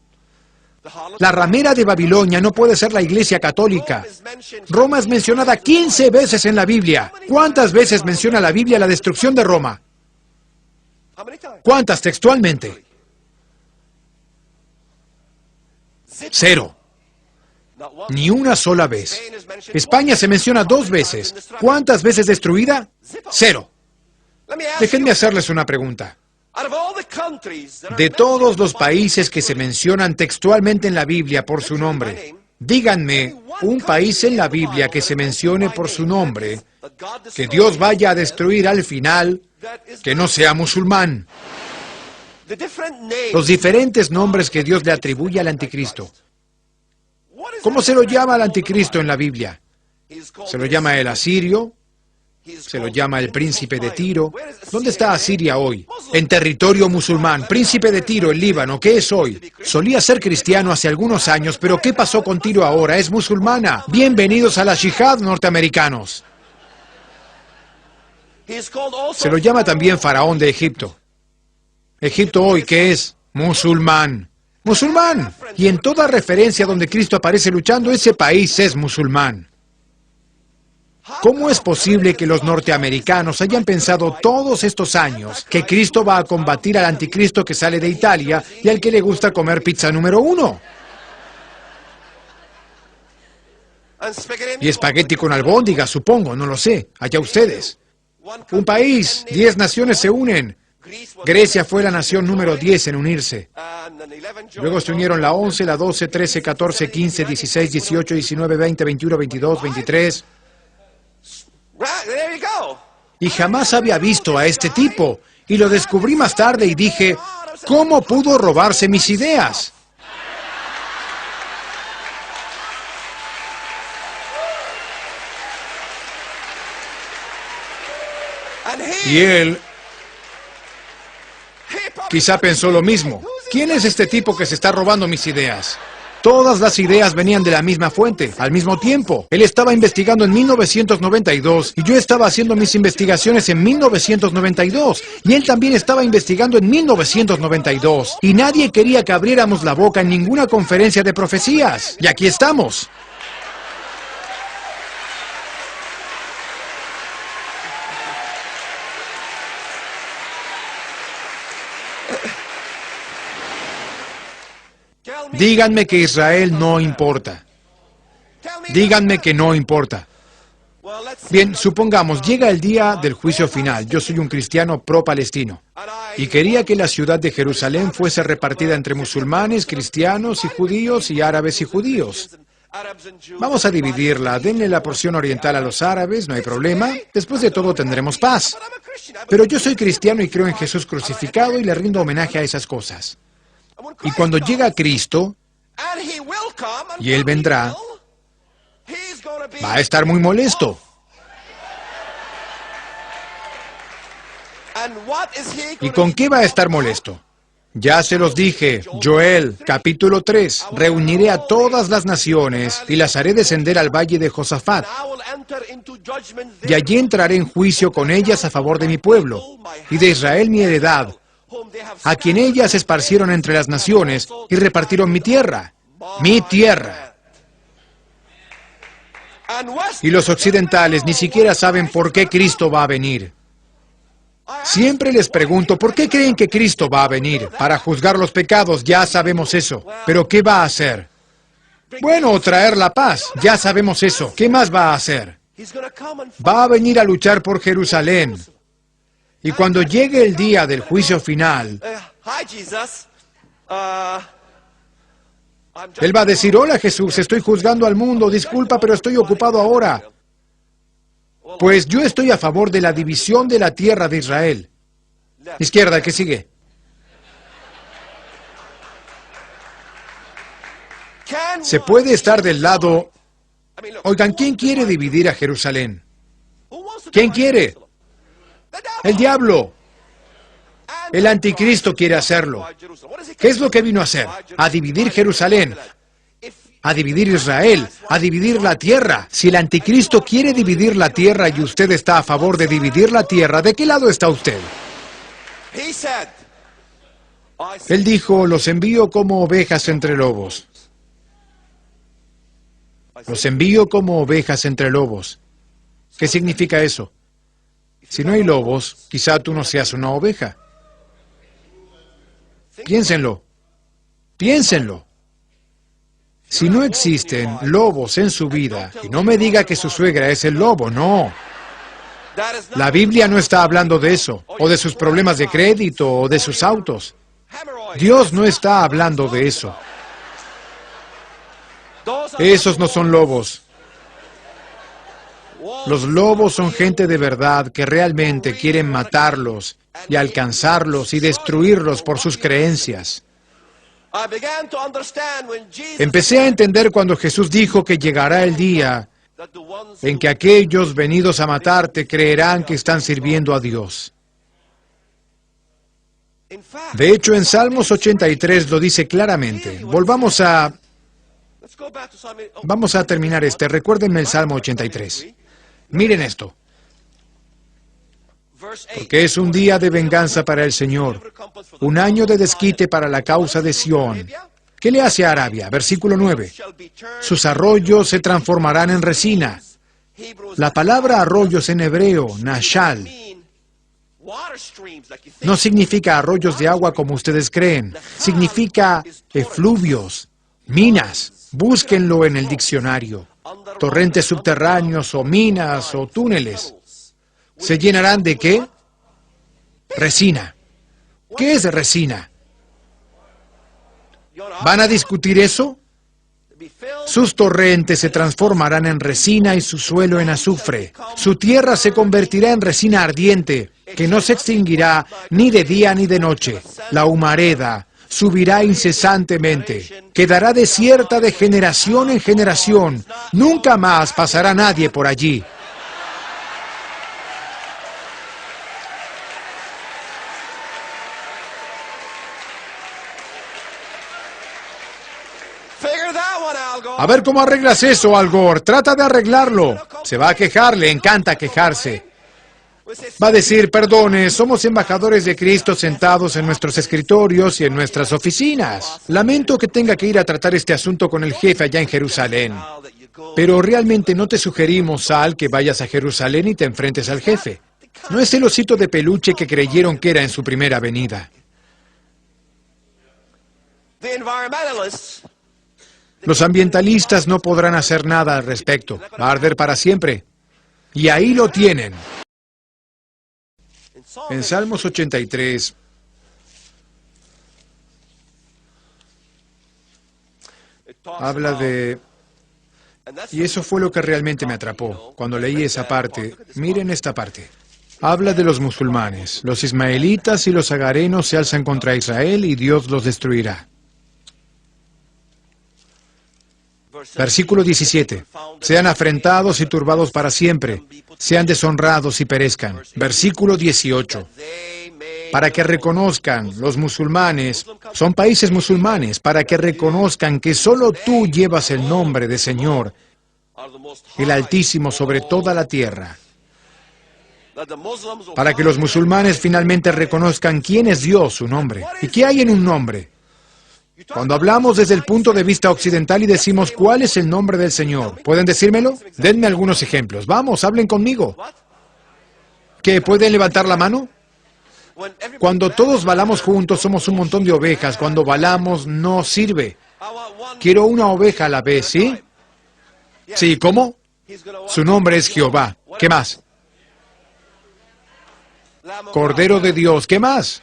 La ramera de Babilonia no puede ser la Iglesia Católica. Roma es mencionada 15 veces en la Biblia. ¿Cuántas veces menciona la Biblia la destrucción de Roma? ¿Cuántas textualmente? 0. Ni una sola vez. España se menciona 2 veces. ¿Cuántas veces destruida? 0. Déjenme hacerles una pregunta. De todos los países que se mencionan textualmente en la Biblia por su nombre, díganme un país en la Biblia que se mencione por su nombre, que Dios vaya a destruir al final, que no sea musulmán. Los diferentes nombres que Dios le atribuye al anticristo. ¿Cómo se lo llama al anticristo en la Biblia? Se lo llama el asirio, se lo llama el príncipe de Tiro. ¿Dónde está Asiria hoy? En territorio musulmán. Príncipe de Tiro, el Líbano, ¿qué es hoy? Solía ser cristiano hace algunos años, pero ¿qué pasó con Tiro ahora? Es musulmana. Bienvenidos a la Yihad, norteamericanos. Se lo llama también Faraón de Egipto. Egipto hoy, ¿qué es? Musulmán. Musulmán. Y en toda referencia donde Cristo aparece luchando, ese país es musulmán. ¿Cómo es posible que los norteamericanos hayan pensado todos estos años que Cristo va a combatir al anticristo que sale de Italia y al que le gusta comer pizza número 1? Y espagueti con albóndigas, supongo, no lo sé. Allá ustedes. Un país, 10 naciones se unen. Grecia fue la nación número 10 en unirse. Luego se unieron la 11, la 12, 13, 14, 15, 16, 18, 19, 20, 21, 22, 23... Y jamás había visto a este tipo. Y lo descubrí más tarde y dije, ¿cómo pudo robarse mis ideas? Y él quizá pensó lo mismo. ¿Quién es este tipo que se está robando mis ideas? Todas las ideas venían de la misma fuente, al mismo tiempo. Él estaba investigando en 1992 y yo estaba haciendo mis investigaciones en 1992. Y él también estaba investigando en 1992. Y nadie quería que abriéramos la boca en ninguna conferencia de profecías. Y aquí estamos. Díganme que Israel no importa. Díganme que no importa. Bien, supongamos, llega el día del juicio final. Yo soy un cristiano pro-palestino. Y quería que la ciudad de Jerusalén fuese repartida entre musulmanes, cristianos y judíos y árabes y judíos. Vamos a dividirla. Denle la porción oriental a los árabes, no hay problema. Después de todo tendremos paz. Pero yo soy cristiano y creo en Jesús crucificado y le rindo homenaje a esas cosas. Y cuando llega Cristo, y Él vendrá, va a estar muy molesto. ¿Y con qué va a estar molesto? Ya se los dije, Joel, capítulo 3, reuniré a todas las naciones y las haré descender al valle de Josafat. Y allí entraré en juicio con ellas a favor de mi pueblo, y de Israel mi heredad, a quien ellas esparcieron entre las naciones y repartieron mi tierra. Mi tierra. Y los occidentales ni siquiera saben por qué Cristo va a venir. Siempre les pregunto, ¿por qué creen que Cristo va a venir? Para juzgar los pecados, ya sabemos eso. ¿Pero qué va a hacer? Bueno, traer la paz, ya sabemos eso. ¿Qué más va a hacer? Va a venir a luchar por Jerusalén. Y cuando llegue el día del juicio final, Él va a decir, hola Jesús, estoy juzgando al mundo, disculpa, pero estoy ocupado ahora. Pues yo estoy a favor de la división de la tierra de Israel. Izquierda, ¿qué sigue? Se puede estar del lado... Oigan, ¿quién quiere dividir a Jerusalén? ¿Quién quiere? El diablo. El anticristo quiere hacerlo. ¿Qué es lo que vino a hacer? A dividir Jerusalén. a dividir Israel, a dividir la tierra. Si el anticristo quiere dividir la tierra y usted está a favor de dividir la tierra, ¿de qué lado está usted? He said, Él dijo, los envío como ovejas entre lobos. Los envío como ovejas entre lobos. ¿Qué significa eso? Si no hay lobos, quizá tú no seas una oveja. Piénsenlo. Piénsenlo. Si no existen lobos en su vida, y no me diga que su suegra es el lobo, no. that is not La Biblia no está hablando de eso, o de sus problemas de crédito, o de sus autos. hemorrhoids. Dios no está hablando de eso. Those are Esos no son lobos. Los lobos son gente de verdad que realmente quieren matarlos y alcanzarlos y destruirlos por sus creencias. I began to understand when Jesus Empecé a entender cuando Jesús dijo que llegará el día that the ones en que aquellos venidos a matarte creerán que están sirviendo a Dios. in fact, De hecho, en Salmos 83 lo dice claramente. let's go back to Psalm Vamos a terminar este. Recuérdenme el Salmo 83. Miren esto. verse 8. Porque es un día de venganza para el Señor, un año de desquite para la causa de Sión. ¿Qué le hace a Arabia? Versículo 9. Shall be turned Sus arroyos se transformarán en resina. Hebrews La palabra arroyos en hebreo, nashal, mean water streams like you think. no significa arroyos de agua como ustedes creen. Significa efluvios, minas. Búsquenlo en el diccionario. Torrentes subterráneos o minas o túneles. ¿Se llenarán de qué? Resina. ¿Qué es resina? ¿Van a discutir eso? Be filled Sus torrentes se transformarán en resina y su suelo en azufre. Su tierra se convertirá en resina ardiente, que no se extinguirá ni de día ni de noche. La humareda subirá incesantemente. Quedará desierta de generación en generación. Nunca más pasará nadie por allí. figure that one out, go. A ver cómo arreglas eso, Al Gore. Trata de arreglarlo. Se va a quejar, le encanta quejarse. We say, Va a decir, perdone, somos embajadores de Cristo sentados en nuestros escritorios y en nuestras oficinas. Lamento que tenga que ir a tratar este asunto con el jefe allá en Jerusalén. now that you go, Pero realmente no te sugerimos, Sal, que vayas a Jerusalén y te enfrentes al jefe. No es el osito de peluche que creyeron que era en su primera venida. the environmentalists Los ambientalistas no podrán hacer nada al respecto. Va a arder para siempre. Y ahí lo tienen. in Psalm En Salmos 83, it talks habla about- de... and that's Y eso fue lo que realmente me atrapó. Cuando leí esa parte, miren esta parte. Habla de los musulmanes. Los ismaelitas y los agarenos se alzan contra Israel y Dios los destruirá. verse Versículo 17. Sean afrentados y turbados para siempre. Sean deshonrados y perezcan. Versículo 18. they may Para que reconozcan, los musulmanes, son países musulmanes, para que reconozcan que solo tú llevas el nombre de Señor, are the most el high. Altísimo sobre toda la tierra. That the Muslims will Para que los musulmanes finalmente reconozcan quién es Dios, su nombre. ¿Y qué hay en un nombre? Cuando hablamos desde el punto de vista occidental y decimos cuál es el nombre del Señor, ¿pueden decírmelo? Denme algunos ejemplos. Vamos, hablen conmigo. What? ¿Qué? ¿Pueden levantar la mano? When everybody Cuando todos balamos juntos somos un montón de ovejas. Cuando balamos no sirve. I want one Quiero una oveja a la vez, ¿sí? Sí, ¿cómo? he's gonna Su nombre es Jehová. ¿Qué más? Lamb of Cordero God. de Dios. ¿Qué más?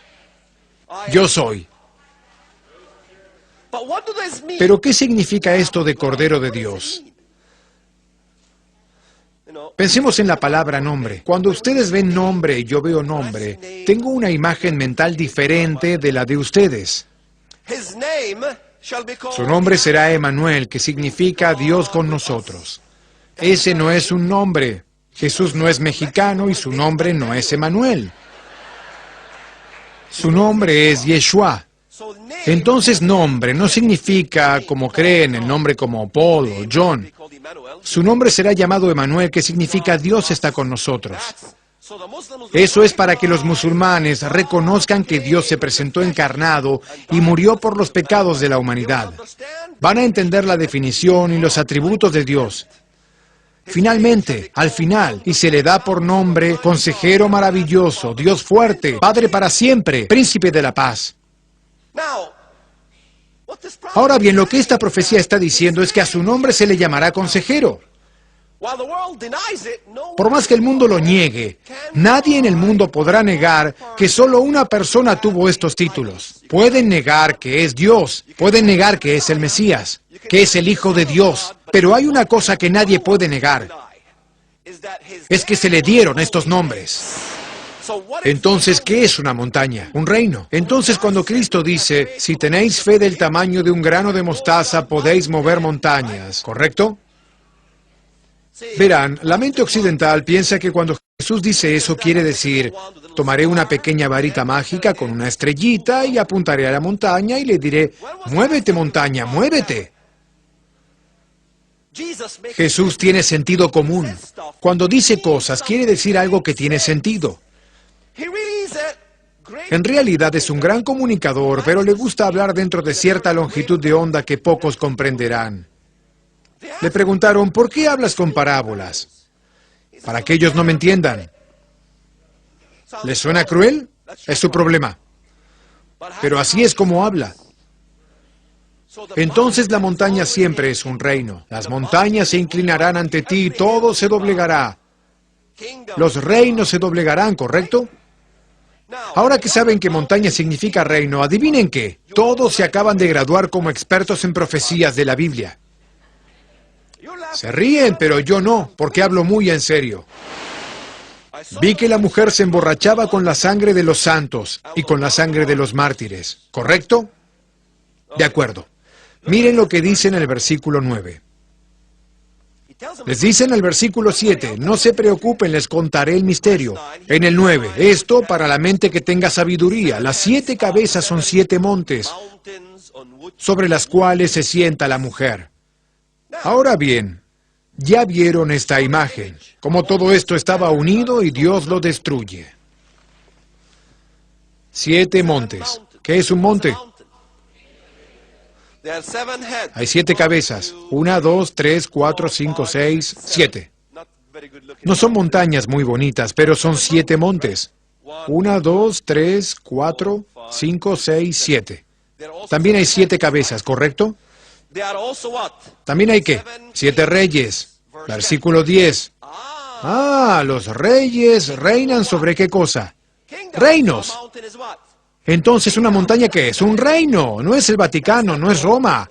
Yo soy. But what do this mean? Pero ¿qué significa esto de Cordero de Dios? You know, Pensemos en la palabra nombre. Cuando ustedes ven nombre y yo veo nombre, tengo una imagen mental diferente de la de ustedes. his name shall be called Su nombre será Emanuel, que significa Dios con nosotros. Ese no es un nombre. Jesús no es mexicano y su nombre no es Emanuel. Su nombre es Yeshua. Entonces nombre no significa, como creen, el nombre como Paul o John. Su nombre será llamado Emanuel, que significa Dios está con nosotros. Eso es para que los musulmanes reconozcan que Dios se presentó encarnado y murió por los pecados de la humanidad. Van a entender la definición y los atributos de Dios. Finalmente, al final, y se le da por nombre Consejero Maravilloso, Dios Fuerte, Padre para siempre, Príncipe de la Paz. Ahora bien, lo que esta profecía está diciendo es que a su nombre se le llamará Consejero. Por más que el mundo lo niegue, nadie en el mundo podrá negar que solo una persona tuvo estos títulos. Pueden negar que es Dios, pueden negar que es el Mesías, que es el Hijo de Dios, pero hay una cosa que nadie puede negar, es que se le dieron estos nombres. Entonces, ¿qué es una montaña? Un reino. Entonces, cuando Cristo dice, si tenéis fe del tamaño de un grano de mostaza, podéis mover montañas, ¿correcto? Verán, la mente occidental piensa que cuando Jesús dice eso quiere decir, tomaré una pequeña varita mágica con una estrellita y apuntaré a la montaña y le diré, muévete montaña, muévete. Jesús tiene sentido común. Cuando dice cosas, quiere decir algo que tiene sentido. En realidad es un gran comunicador, pero le gusta hablar dentro de cierta longitud de onda que pocos comprenderán. Le preguntaron, ¿por qué hablas con parábolas? Para que ellos no me entiendan. ¿Les suena cruel? Es su problema. Pero así es como habla. Entonces la montaña siempre es un reino. Las montañas se inclinarán ante ti y todo se doblegará. Los reinos se doblegarán, ¿correcto? Ahora que saben que montaña significa reino, adivinen qué. Todos se acaban de graduar como expertos en profecías de la Biblia. Se ríen, pero yo no, porque hablo muy en serio. Vi que la mujer se emborrachaba con la sangre de los santos y con la sangre de los mártires, ¿correcto? De acuerdo. Miren lo que dice en el versículo 9. Les dice en el versículo 7, no se preocupen, les contaré el misterio. En el 9, esto para la mente que tenga sabiduría. Las 7 cabezas son 7 montes, sobre las cuales se sienta la mujer. Ahora bien, ya vieron esta imagen, como todo esto estaba unido y Dios lo destruye. 7 montes. ¿Qué es un monte? Hay 7 cabezas. 1, 2, 3, 4, 5, 6, 7. No son montañas muy bonitas, pero son 7 montes. 1, 2, 3, 4, 5, 6, 7. También hay 7 cabezas, ¿correcto? También hay ¿qué? 7 reyes. Versículo 10. Los reyes reinan sobre ¿qué cosa? Reinos. Entonces, ¿una montaña qué es? Un reino. No es el Vaticano, no es Roma.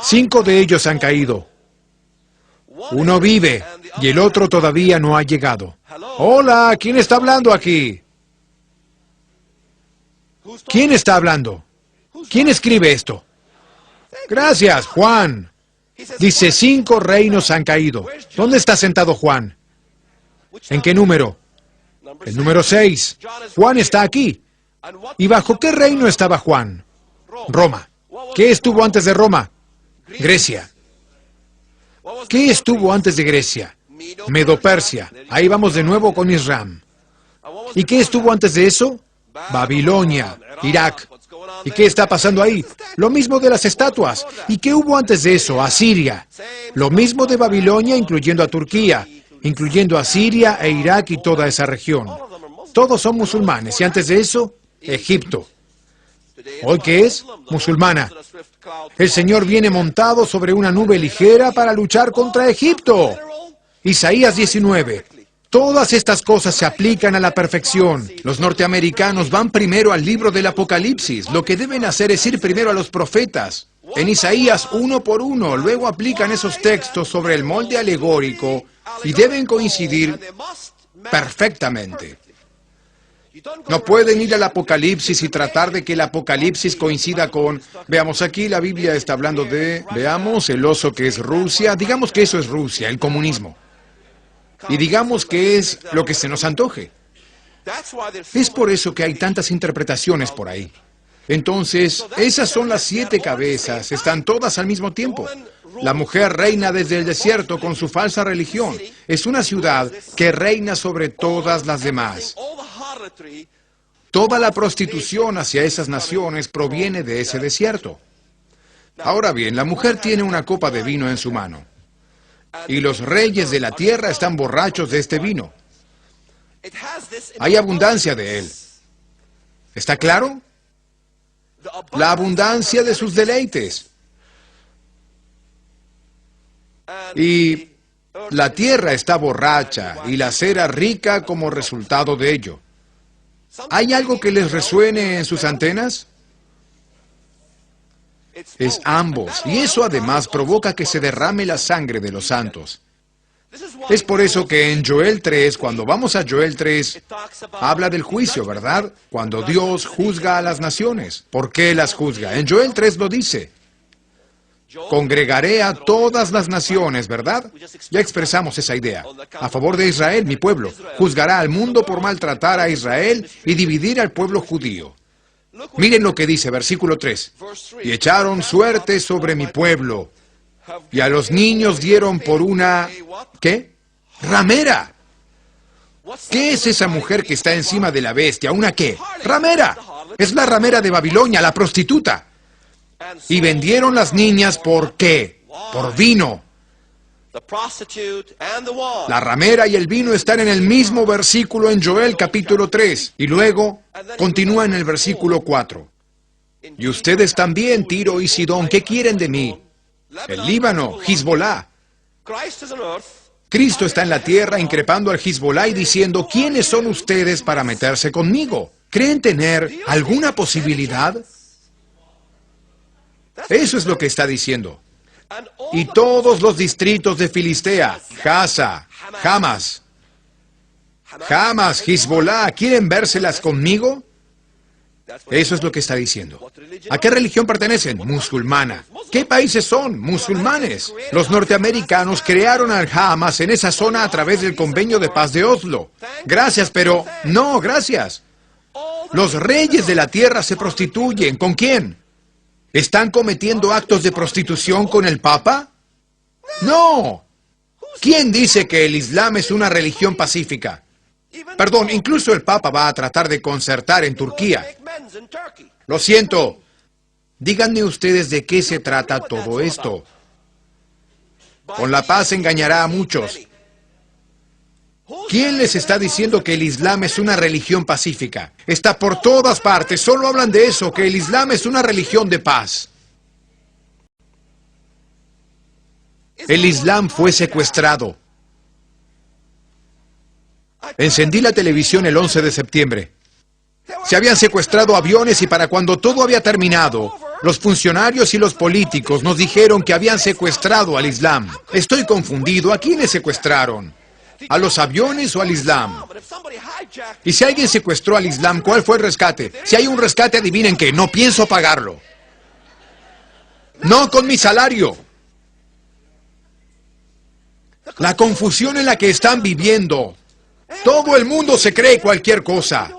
5 de ellos han caído. Uno vive y el otro todavía no ha llegado. Hola, ¿quién está hablando aquí? ¿Quién está hablando? ¿Quién escribe esto? Gracias, Juan. Dice, 5 reinos han caído. ¿Dónde está sentado Juan? ¿En qué número? El número 6. Juan está aquí. ¿Y bajo qué reino estaba Juan? Roma. ¿Qué estuvo antes de Roma? Grecia. ¿Qué estuvo antes de Grecia? Medo-Persia. Ahí vamos de nuevo con Israel. ¿Y qué estuvo antes de eso? Babilonia, Irak. ¿Y qué está pasando ahí? Lo mismo de las estatuas. ¿Y qué hubo antes de eso? Asiria. Lo mismo de Babilonia, incluyendo a Turquía, incluyendo a Siria e Irak y toda esa región. Todos son musulmanes. Y antes de eso, Egipto. ¿Hoy qué es? Musulmana. El Señor viene montado sobre una nube ligera para luchar contra Egipto. Isaías 19. Todas estas cosas se aplican a la perfección. Los norteamericanos van primero al libro del Apocalipsis. Lo que deben hacer es ir primero a los profetas. En Isaías, uno por uno, luego aplican esos textos sobre el molde alegórico y deben coincidir perfectamente. No pueden ir al Apocalipsis y tratar de que el Apocalipsis coincida con... Veamos, aquí la Biblia está hablando de... Veamos, el oso que es Rusia. Digamos que eso es Rusia, el comunismo. Y digamos que es lo que se nos antoje. Es por eso que hay tantas interpretaciones por ahí. Entonces, esas son las 7 cabezas, están todas al mismo tiempo. La mujer reina desde el desierto con su falsa religión. Es una ciudad que reina sobre todas las demás. Toda la prostitución hacia esas naciones proviene de ese desierto. Ahora bien, la mujer tiene una copa de vino en su mano. Y los reyes de la tierra están borrachos de este vino. Hay abundancia de él. ¿Está claro? La abundancia de sus deleites. Y la tierra está borracha y la cera rica como resultado de ello. ¿Hay algo que les resuene en sus antenas? Es ambos, y eso además provoca que se derrame la sangre de los santos. Es por eso que en Joel 3, cuando vamos a Joel 3, habla del juicio, ¿verdad? Cuando Dios juzga a las naciones. ¿Por qué las juzga? En Joel 3 lo dice. Congregaré a todas las naciones, ¿verdad? Ya expresamos esa idea. A favor de Israel, mi pueblo. Juzgará al mundo por maltratar a Israel y dividir al pueblo judío. Miren lo que dice, versículo 3. Y echaron suerte sobre mi pueblo, y a los niños dieron por una... ¿qué? ¡Ramera! ¿Qué es esa mujer que está encima de la bestia? ¿Una qué? ¡Ramera! Es la ramera de Babilonia, la prostituta. Y vendieron las niñas ¿por qué? Por vino. La ramera y el vino están en el mismo versículo en Joel capítulo 3. Y luego continúa en el versículo 4. Y ustedes también, Tiro y Sidón, ¿qué quieren de mí? El Líbano, Hezbolá. Cristo está en la tierra increpando al Hezbolá y diciendo, ¿quiénes son ustedes para meterse conmigo? ¿Creen tener alguna posibilidad? Eso es lo que está diciendo. Y todos los distritos de Filistea, Gaza, Hamas, Hezbolá, ¿quieren vérselas conmigo? Eso es lo que está diciendo. ¿A qué religión pertenecen? Musulmana. ¿Qué países son? Musulmanes. Los norteamericanos crearon al Hamas en esa zona a través del Convenio de Paz de Oslo. Gracias, pero no, gracias. Los reyes de la tierra se prostituyen. ¿Con quién? ¿Están cometiendo actos de prostitución con el Papa? ¡No! ¿Quién dice que el Islam es una religión pacífica? Perdón, incluso el Papa va a tratar de concertar en Turquía. Lo siento. Díganme ustedes de qué se trata todo esto. Con la paz engañará a muchos. ¿Quién les está diciendo que el Islam es una religión pacífica? Está por todas partes, solo hablan de eso, que el Islam es una religión de paz. El Islam fue secuestrado. Encendí la televisión el 11 de septiembre. Se habían secuestrado aviones y para cuando todo había terminado, los funcionarios y los políticos nos dijeron que habían secuestrado al Islam. Estoy confundido. ¿A quiénes secuestraron? ¿A los aviones o al Islam? Y si alguien secuestró al Islam, ¿cuál fue el rescate? Si hay un rescate, adivinen qué, no pienso pagarlo. No con mi salario. La confusión en la que están viviendo. Todo el mundo se cree cualquier cosa.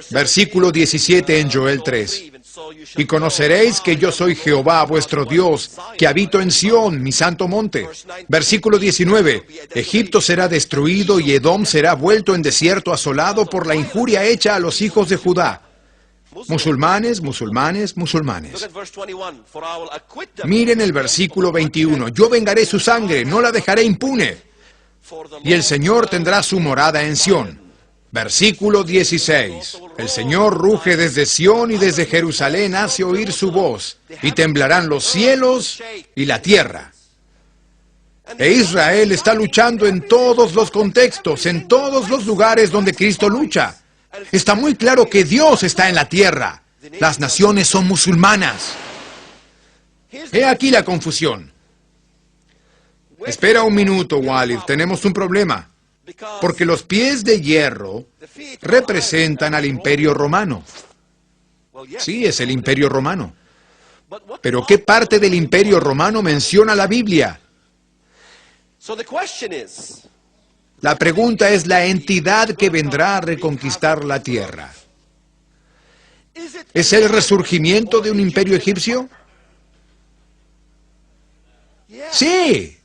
Versículo 17 en Joel 3. Y conoceréis que yo soy Jehová, vuestro Dios, que habito en Sión, mi santo monte. Versículo 19. Egipto será destruido y Edom será vuelto en desierto asolado por la injuria hecha a los hijos de Judá. Musulmanes, musulmanes, musulmanes. Miren el versículo 21. Yo vengaré su sangre, no la dejaré impune. Y el Señor tendrá su morada en Sión. Versículo 16. El Señor ruge desde Sión y desde Jerusalén hace oír su voz, y temblarán los cielos y la tierra. E Israel está luchando en todos los contextos, en todos los lugares donde Cristo lucha. Está muy claro que Dios está en la tierra. Las naciones son musulmanas. He aquí la confusión. Espera un minuto, Walid, tenemos un problema. Porque los pies de hierro representan al Imperio Romano. Sí, es el Imperio Romano. Pero ¿qué parte del Imperio Romano menciona la Biblia? La pregunta es la entidad que vendrá a reconquistar la tierra. ¿Es el resurgimiento de un imperio egipcio? Sí.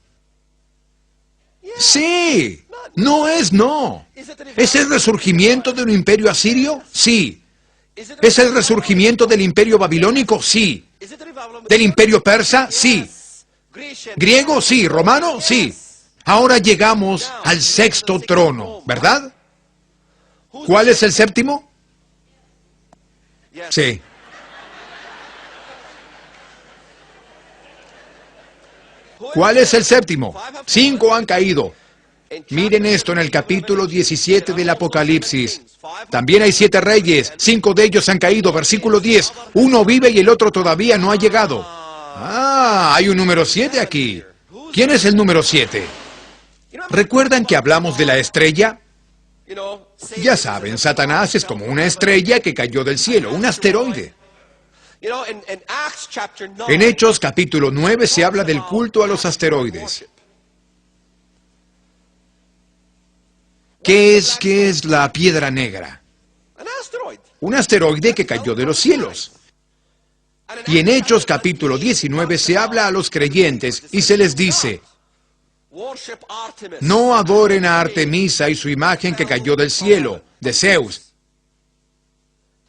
Sí. No es no. ¿Es el resurgimiento de un imperio asirio? Sí. ¿Es el resurgimiento del imperio babilónico? Sí. ¿Del imperio persa? Sí. ¿Griego? Sí. ¿Romano? Sí. Ahora llegamos al sexto trono, ¿verdad? ¿Cuál es el séptimo? Sí. ¿Cuál es el séptimo? 5 han caído. Miren esto en el capítulo 17 del Apocalipsis. También hay 7 reyes, 5 de ellos han caído. Versículo 10. Uno vive y el otro todavía no ha llegado. Ah, hay un número 7 aquí. ¿Quién es el número 7? ¿Recuerdan que hablamos de la estrella? Ya saben, Satanás es como una estrella que cayó del cielo, un asteroide. En Hechos capítulo 9 se habla del culto a los asteroides. ¿Qué es la piedra negra? Un asteroide que cayó de los cielos. Y en Hechos capítulo 19 se habla a los creyentes y se les dice: no adoren a Artemisa y su imagen que cayó del cielo, de Zeus.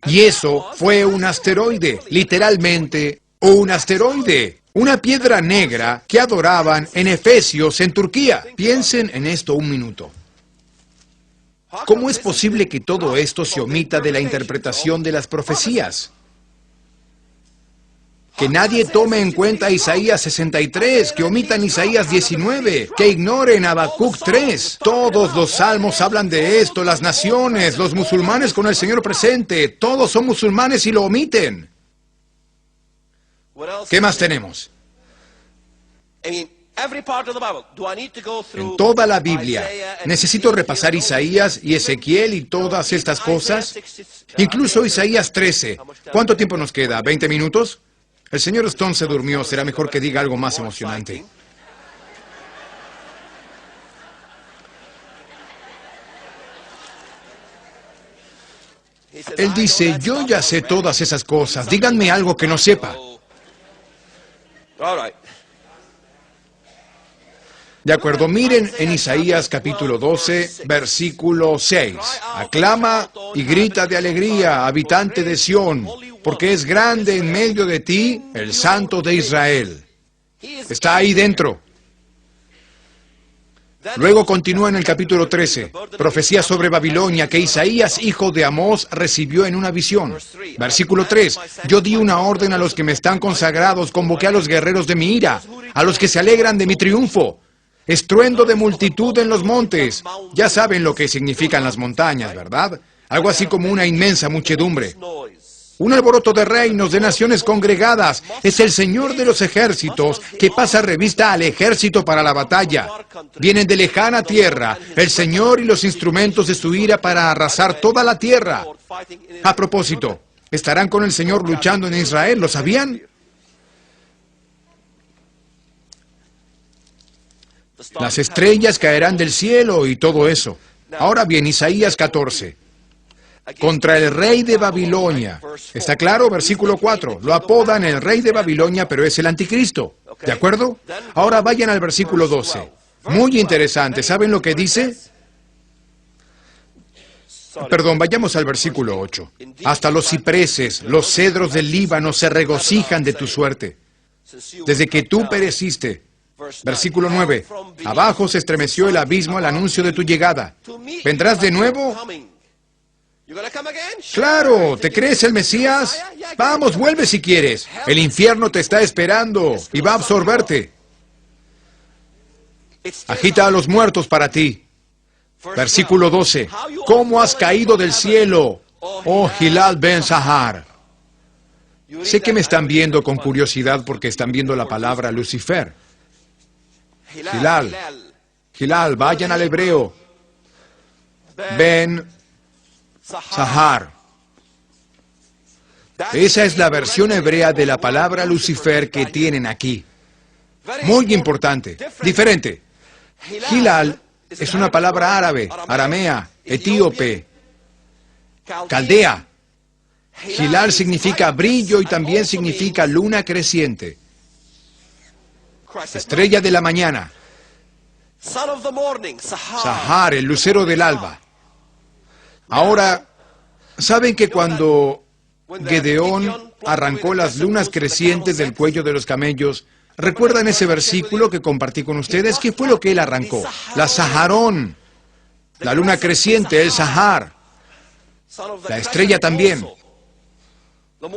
Y eso fue un asteroide, literalmente un asteroide, una piedra negra que adoraban en Efesios, en Turquía. Piensen en esto un minuto. ¿Cómo es posible que todo esto se omita de la interpretación de las profecías? Que nadie tome en cuenta Isaías 63, que omitan Isaías 19, que ignoren Habacuc 3. Todos los salmos hablan de esto, las naciones, los musulmanes con el Señor presente, todos son musulmanes y lo omiten. ¿Qué más tenemos? En toda la Biblia, ¿necesito repasar Isaías y Ezequiel y todas estas cosas? Incluso Isaías 13. ¿Cuánto tiempo nos queda? ¿20 minutos? El señor Stone se durmió, será mejor que diga algo más emocionante. Él dice, yo ya sé todas esas cosas, díganme algo que no sepa. De acuerdo, miren en Isaías capítulo 12, versículo 6. Aclama y grita de alegría, habitante de Sión, porque es grande en medio de ti el Santo de Israel. Está ahí dentro. Luego continúa en el capítulo 13, profecía sobre Babilonia que Isaías, hijo de Amós, recibió en una visión. Versículo 3, yo di una orden a los que me están consagrados, convoqué a los guerreros de mi ira, a los que se alegran de mi triunfo. Estruendo de multitud en los montes. Ya saben lo que significan las montañas, ¿verdad? Algo así como una inmensa muchedumbre. Un alboroto de reinos, de naciones congregadas. Es el Señor de los ejércitos que pasa revista al ejército para la batalla. Vienen de lejana tierra, el Señor y los instrumentos de su ira para arrasar toda la tierra. A propósito, estarán con el Señor luchando en Israel, ¿lo sabían? Las estrellas caerán del cielo y todo eso. Ahora bien, Isaías 14. Contra el rey de Babilonia. ¿Está claro? Versículo 4. Lo apodan el rey de Babilonia, pero es el anticristo. ¿De acuerdo? Ahora vayan al versículo 12. Muy interesante. ¿Saben lo que dice? Perdón, vayamos al versículo 8. Hasta los cipreses, los cedros del Líbano se regocijan de tu suerte. Desde que tú pereciste. Versículo 9. Abajo se estremeció el abismo al anuncio de tu llegada. ¿Vendrás de nuevo? Claro, ¿te crees el Mesías? Vamos, vuelve si quieres. El infierno te está esperando y va a absorberte. Agita a los muertos para ti. Versículo 12. ¿Cómo has caído del cielo, oh Hilal ben Sahar? Sé que me están viendo con curiosidad porque están viendo la palabra Lucifer. Hilal, vayan al hebreo. Ben Sahar. Esa es la versión hebrea de la palabra Lucifer que tienen aquí. Muy importante, diferente. Hilal es una palabra árabe, aramea, etíope, caldea. Hilal significa brillo y también significa luna creciente. Estrella de la mañana. Sahar, el lucero del alba. Ahora, ¿saben que cuando Gedeón arrancó las lunas crecientes del cuello de los camellos, recuerdan ese versículo que compartí con ustedes? ¿Qué fue lo que él arrancó? La Saharón, la luna creciente, el Sahar, la estrella también,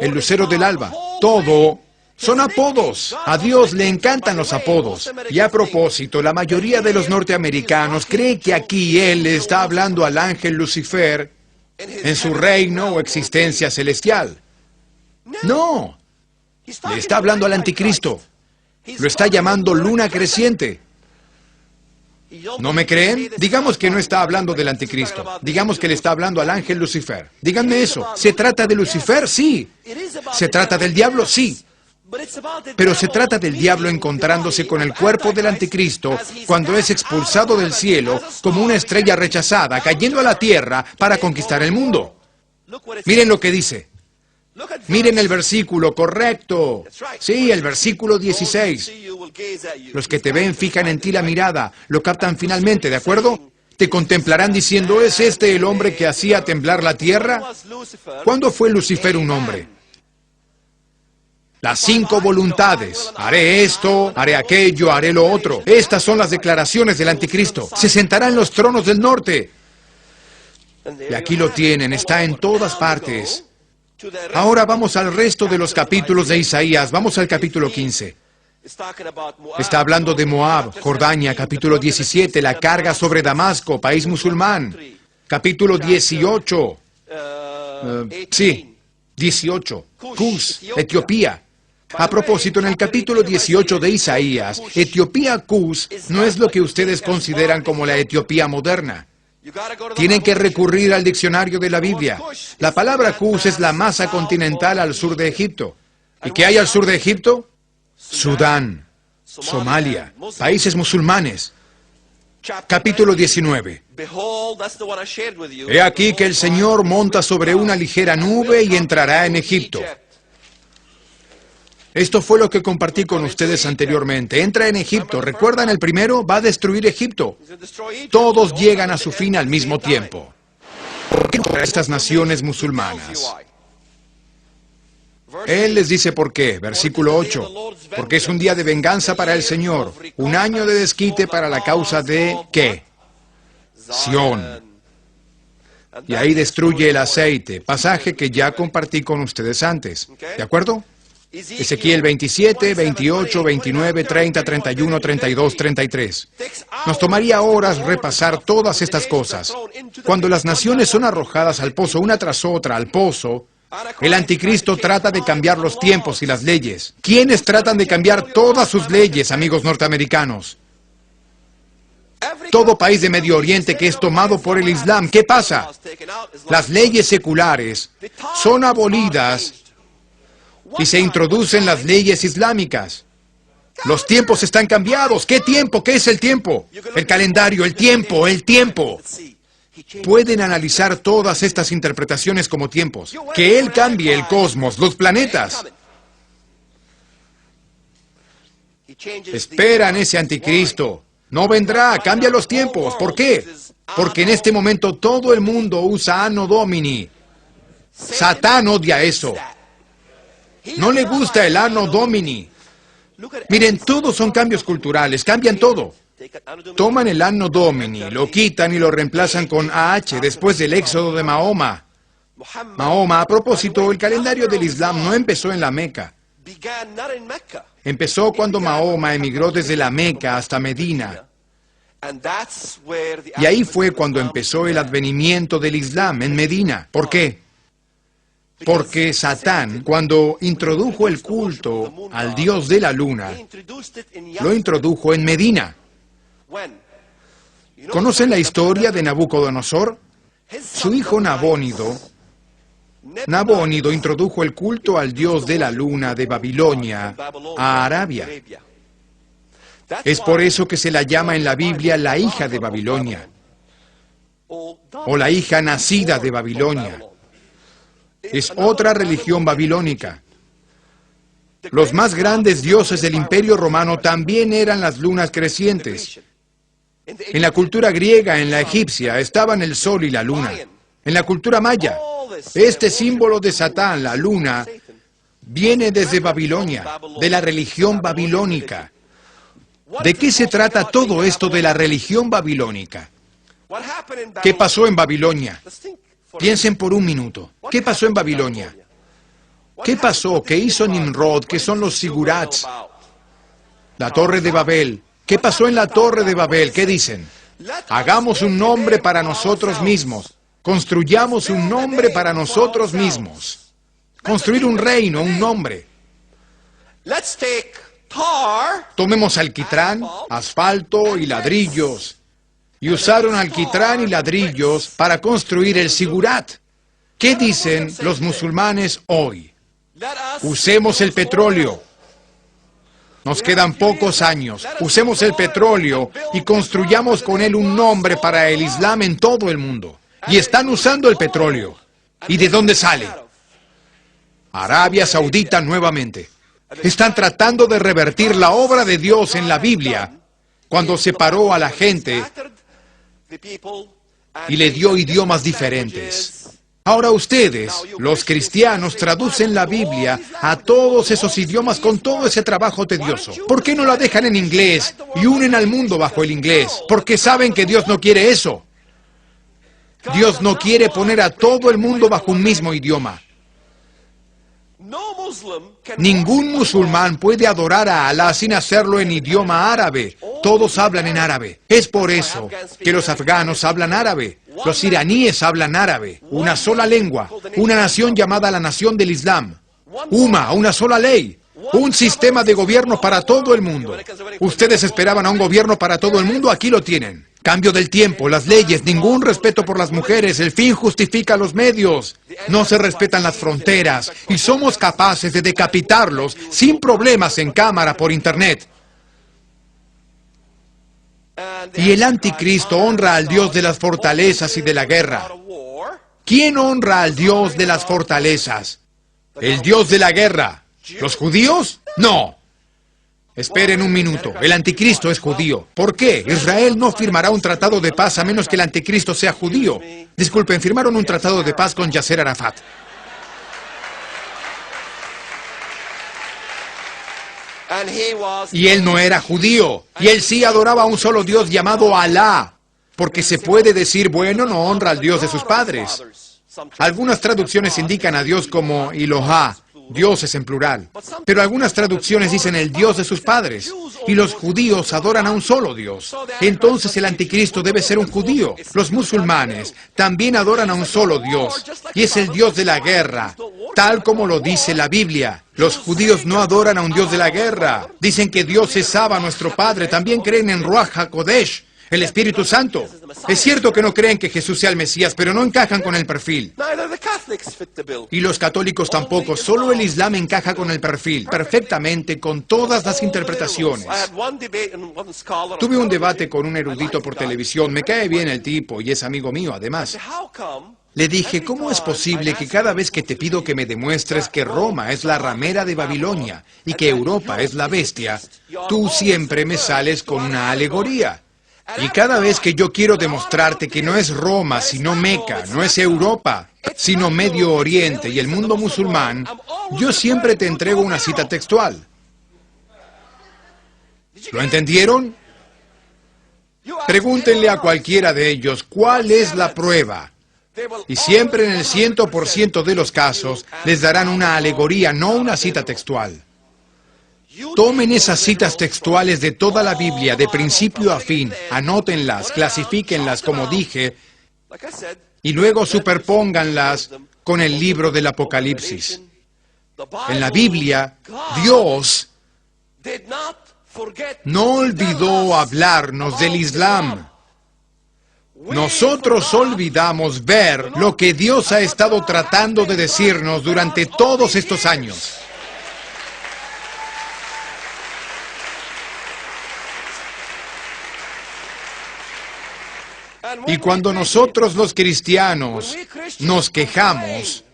el lucero del alba. Todo son apodos. A Dios le encantan los apodos. Y a propósito, la mayoría de los norteamericanos cree que aquí él le está hablando al ángel Lucifer en su reino o existencia celestial. No, le está hablando al anticristo. Lo está llamando luna creciente. ¿No me creen? Digamos que no está hablando del anticristo. Digamos que le está hablando al ángel Lucifer. Díganme eso. ¿Se trata de Lucifer? Sí. ¿Se trata del diablo? Sí. Pero se trata del diablo encontrándose con el cuerpo del anticristo cuando es expulsado del cielo como una estrella rechazada, cayendo a la tierra para conquistar el mundo. Miren lo que dice. Miren el versículo correcto. Sí, el versículo 16. Los que te ven fijan en ti la mirada, lo captan finalmente, ¿de acuerdo? Te contemplarán diciendo, ¿es este el hombre que hacía temblar la tierra? ¿Cuándo fue Lucifer un hombre? Las 5 voluntades. Haré esto, haré aquello, haré lo otro. Estas son las declaraciones del anticristo. Se sentará en los tronos del norte. Y aquí lo tienen, está en todas partes. Ahora vamos al resto de los capítulos de Isaías. Vamos al capítulo 15. Está hablando de Moab, Jordania, capítulo 17, la carga sobre Damasco, país musulmán. Capítulo 18. Sí, 18. Cus, Etiopía. A propósito, en el capítulo 18 de Isaías, Etiopía Cus no es lo que ustedes consideran como la Etiopía moderna. Tienen que recurrir al diccionario de la Biblia. La palabra Cus es la masa continental al sur de Egipto. ¿Y qué hay al sur de Egipto? Sudán, Somalia, países musulmanes. Capítulo 19. He aquí que el Señor monta sobre una ligera nube y entrará en Egipto. Esto fue lo que compartí con ustedes anteriormente. Entra en Egipto. ¿Recuerdan el primero? Va a destruir Egipto. Todos llegan a su fin al mismo tiempo. ¿Por qué para estas naciones musulmanas? Él les dice por qué. Versículo 8. Porque es un día de venganza para el Señor. Un año de desquite para la causa de ¿qué? Sión. Y ahí destruye el aceite. Pasaje que ya compartí con ustedes antes. ¿De acuerdo? Ezequiel 27, 28, 29, 30, 31, 32, 33. Nos tomaría horas repasar todas estas cosas. Cuando las naciones son arrojadas al pozo una tras otra, al pozo, el anticristo trata de cambiar los tiempos y las leyes. ¿Quiénes tratan de cambiar todas sus leyes, amigos norteamericanos? Todo país de Medio Oriente que es tomado por el Islam. ¿Qué pasa? Las leyes seculares son abolidas y se introducen las leyes islámicas. Los tiempos están cambiados. ¿Qué tiempo? ¿Qué es el tiempo? El calendario, el tiempo, el tiempo. Pueden analizar todas estas interpretaciones como tiempos. Que Él cambie el cosmos, los planetas. Esperan ese anticristo. No vendrá, cambia los tiempos. ¿Por qué? Porque en este momento todo el mundo usa Anno Domini. Satán odia eso. No le gusta el Anno Domini. Miren, todos son cambios culturales, cambian todo. Toman el Anno Domini, lo quitan y lo reemplazan con AH después del éxodo de Mahoma. Mahoma, a propósito, el calendario del Islam no empezó en la Meca. Empezó cuando Mahoma emigró desde la Meca hasta Medina. Y ahí fue cuando empezó el advenimiento del Islam, en Medina. ¿Por qué? Porque Satán, cuando introdujo el culto al dios de la luna, lo introdujo en Medina. ¿Conocen la historia de Nabucodonosor? Su hijo Nabónido Nabónido introdujo el culto al dios de la luna de Babilonia a Arabia. Es por eso que se la llama en la Biblia la hija de Babilonia, o la hija nacida de Babilonia. Es otra religión babilónica. Los más grandes dioses del Imperio Romano también eran las lunas crecientes. En la cultura griega, en la egipcia, estaban el sol y la luna. En la cultura maya, este símbolo de Satán, la luna, viene desde Babilonia, de la religión babilónica. ¿De qué se trata todo esto de la religión babilónica? ¿Qué pasó en Babilonia? Piensen por un minuto. ¿Qué pasó en Babilonia? ¿Qué pasó? ¿Qué hizo Nimrod? ¿Qué son los sigurats? La Torre de Babel. ¿Qué pasó en la Torre de Babel? ¿Qué dicen? Hagamos un nombre para nosotros mismos. Construyamos un nombre para nosotros mismos. Construir un reino, un nombre. Tomemos alquitrán, asfalto y ladrillos. Y usaron alquitrán y ladrillos para construir el sigurat. ¿Qué dicen los musulmanes hoy? Usemos el petróleo. Nos quedan pocos años. Usemos el petróleo y construyamos con él un nombre para el Islam en todo el mundo. Y están usando el petróleo. ¿Y de dónde sale? Arabia Saudita nuevamente. Están tratando de revertir la obra de Dios en la Biblia cuando separó a la gente y le dio idiomas diferentes. Ahora ustedes, los cristianos, traducen la Biblia a todos esos idiomas con todo ese trabajo tedioso. ¿Por qué no la dejan en inglés y unen al mundo bajo el inglés? Porque saben que Dios no quiere eso. Dios no quiere poner a todo el mundo bajo un mismo idioma. Ningún musulmán puede adorar a Alá sin hacerlo en idioma árabe. Todos hablan en árabe. Es por eso que los afganos hablan árabe. Los iraníes hablan árabe. Una sola lengua. Una nación llamada la nación del Islam. Una sola ley. Un sistema de gobierno para todo el mundo. Ustedes esperaban a un gobierno para todo el mundo, aquí lo tienen. Cambio del tiempo, las leyes, ningún respeto por las mujeres, el fin justifica los medios. No se respetan las fronteras y somos capaces de decapitarlos sin problemas en cámara por internet. Y el anticristo honra al Dios de las fortalezas y de la guerra. ¿Quién honra al Dios de las fortalezas? El Dios de la guerra. ¿Los judíos? No. Esperen un minuto. El anticristo es judío. ¿Por qué? Israel no firmará un tratado de paz a menos que el anticristo sea judío. Disculpen, firmaron un tratado de paz con Yasser Arafat. Y él no era judío. Y él sí adoraba a un solo Dios llamado Alá. Porque se puede decir, bueno, no honra al Dios de sus padres. Algunas traducciones indican a Dios como Elohá, dioses en plural. Pero algunas traducciones dicen el Dios de sus padres. Y los judíos adoran a un solo Dios. Entonces el anticristo debe ser un judío. Los musulmanes también adoran a un solo Dios. Y es el Dios de la guerra, tal como lo dice la Biblia. Los judíos no adoran a un Dios de la guerra. Dicen que Dios es Abba, nuestro Padre. También creen en Ruach HaKodesh, el Espíritu Santo. Es cierto que no creen que Jesús sea el Mesías, pero no encajan con el perfil. Y los católicos tampoco, solo el Islam encaja con el perfil, perfectamente, con todas las interpretaciones. Tuve un debate con un erudito por televisión, me cae bien el tipo y es amigo mío además. Le dije, ¿cómo es posible que cada vez que te pido que me demuestres que Roma es la ramera de Babilonia y que Europa es la bestia, tú siempre me sales con una alegoría? Y cada vez que yo quiero demostrarte que no es Roma, sino Meca, no es Europa, sino Medio Oriente y el mundo musulmán, yo siempre te entrego una cita textual. ¿Lo entendieron? Pregúntenle a cualquiera de ellos cuál es la prueba. Y siempre en el 100% de los casos les darán una alegoría, no una cita textual. Tomen esas citas textuales de toda la Biblia, de principio a fin, anótenlas, clasifíquenlas como dije, y luego superpónganlas con el libro del Apocalipsis. En la Biblia, Dios no olvidó hablarnos del Islam. Nosotros olvidamos ver lo que Dios ha estado tratando de decirnos durante todos estos años. Y cuando nosotros los cristianos nos quejamos,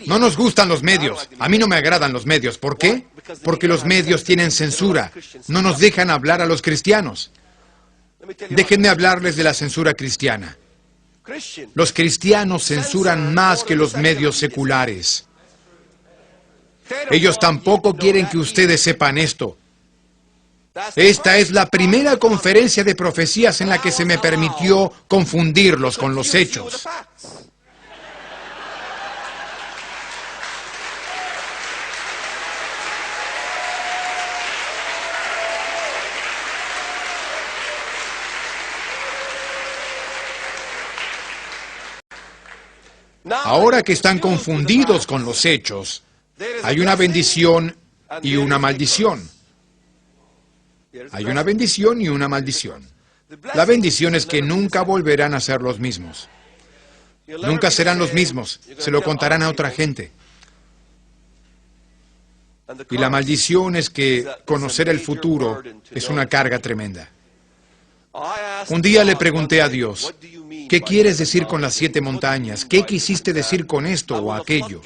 no nos gustan los medios. A mí no me agradan los medios. ¿Por qué? Porque los medios tienen censura. No nos dejan hablar a los cristianos. Déjenme hablarles de la censura cristiana. Los cristianos censuran más que los medios seculares. Ellos tampoco quieren que ustedes sepan esto. Esta es la primera conferencia de profecías en la que se me permitió confundirlos con los hechos. Ahora que están confundidos con los hechos, hay una bendición y una maldición. Hay una bendición y una maldición. La bendición es que nunca volverán a ser los mismos. Nunca serán los mismos. Se lo contarán a otra gente. Y la maldición es que conocer el futuro es una carga tremenda. Un día le pregunté a Dios, ¿qué quieres decir con las 7 montañas? ¿Qué quisiste decir con esto o aquello?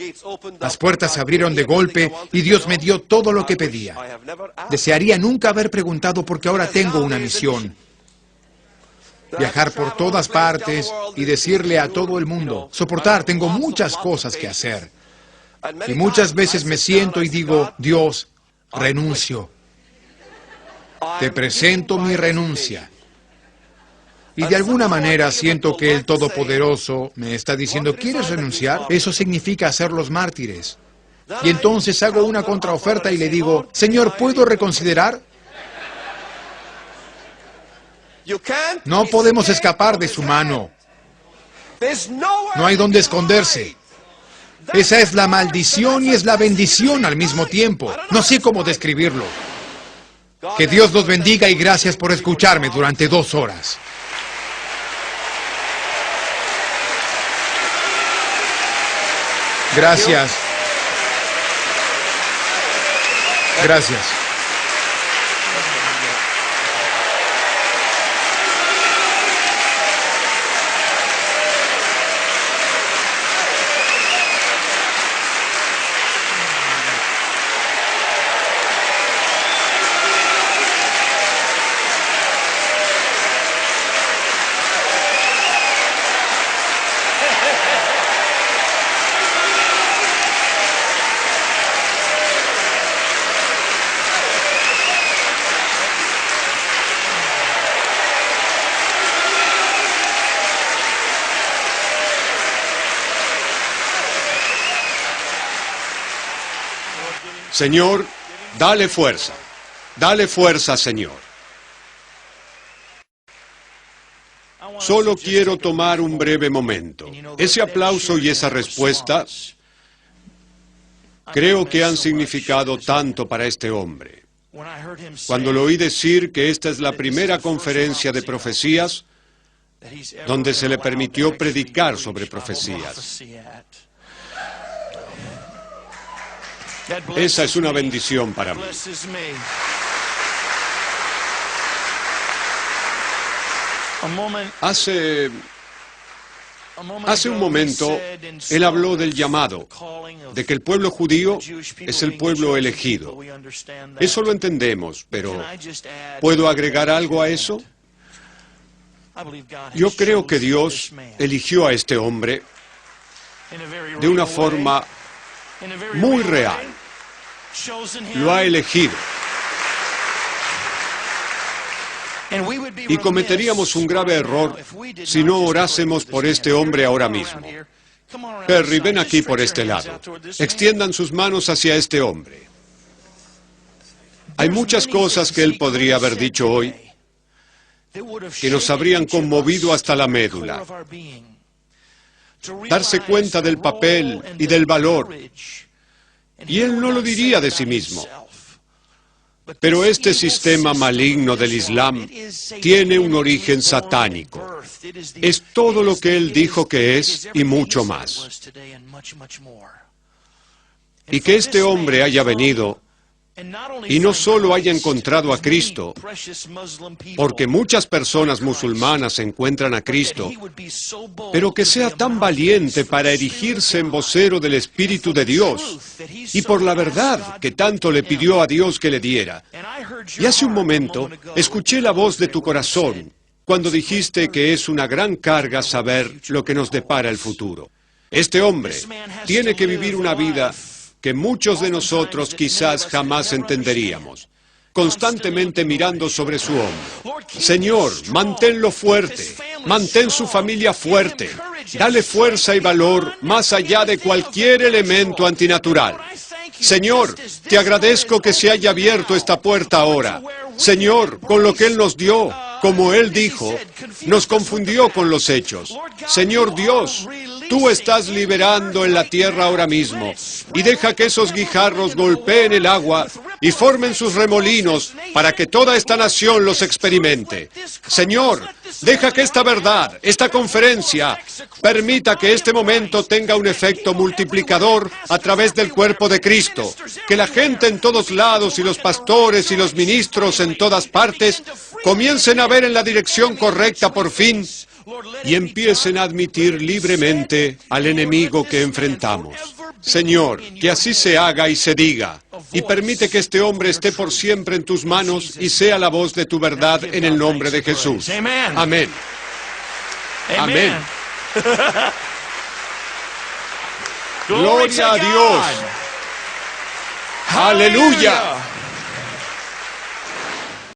Las puertas se abrieron de golpe y Dios me dio todo lo que pedía. Desearía nunca haber preguntado porque ahora tengo una misión. Viajar por todas partes y decirle a todo el mundo, soportar, tengo muchas cosas que hacer. Y muchas veces me siento y digo, Dios, renuncio. Te presento mi renuncia. Y de alguna manera siento que el Todopoderoso me está diciendo, ¿quieres renunciar? Eso significa hacerlos mártires. Y entonces hago una contraoferta y le digo, Señor, ¿puedo reconsiderar? No podemos escapar de su mano. No hay donde esconderse. Esa es la maldición y es la bendición al mismo tiempo. No sé cómo describirlo. Que Dios los bendiga y gracias por escucharme durante 2 horas. Gracias. Gracias. Señor, dale fuerza. Dale fuerza, Señor. Solo quiero tomar un breve momento. Ese aplauso y esa respuesta creo que han significado tanto para este hombre. Cuando lo oí decir que esta es la primera conferencia de profecías donde se le permitió predicar sobre profecías. Esa es una bendición para mí. Hace un momento, él habló del llamado, de que el pueblo judío es el pueblo elegido. Eso lo entendemos, pero ¿puedo agregar algo a eso? Yo creo que Dios eligió a este hombre de una forma muy real. Lo ha elegido. Y cometeríamos un grave error si no orásemos por este hombre ahora mismo. Perry, ven aquí por este lado. Extiendan sus manos hacia este hombre. Hay muchas cosas que él podría haber dicho hoy que nos habrían conmovido hasta la médula. Darse cuenta del papel y del valor. Y él no lo diría de sí mismo. Pero este sistema maligno del Islam tiene un origen satánico. Es todo lo que Él dijo que es y mucho más. Y que este hombre haya venido y no solo haya encontrado a Cristo, porque muchas personas musulmanas encuentran a Cristo, pero que sea tan valiente para erigirse en vocero del Espíritu de Dios y por la verdad que tanto le pidió a Dios que le diera. Y hace un momento escuché la voz de tu corazón cuando dijiste que es una gran carga saber lo que nos depara el futuro. Este hombre tiene que vivir una vida que muchos de nosotros quizás jamás entenderíamos, constantemente mirando sobre su hombro. Señor, manténlo fuerte, mantén su familia fuerte, dale fuerza y valor más allá de cualquier elemento antinatural. Señor, te agradezco que se haya abierto esta puerta ahora. Señor, con lo que Él nos dio, como Él dijo, nos confundió con los hechos. Señor Dios, tú estás liberando en la tierra ahora mismo, y deja que esos guijarros golpeen el agua y formen sus remolinos para que toda esta nación los experimente. Señor, deja que esta verdad, esta conferencia, permita que este momento tenga un efecto multiplicador a través del cuerpo de Cristo, que la gente en todos lados y los pastores y los ministros en todas partes comiencen a ver en la dirección correcta por fin y empiecen a admitir libremente al enemigo que enfrentamos. Señor, que así se haga y se diga, y permite que este hombre esté por siempre en tus manos y sea la voz de tu verdad en el nombre de Jesús. Amén. Amén. Gloria a Dios. Aleluya.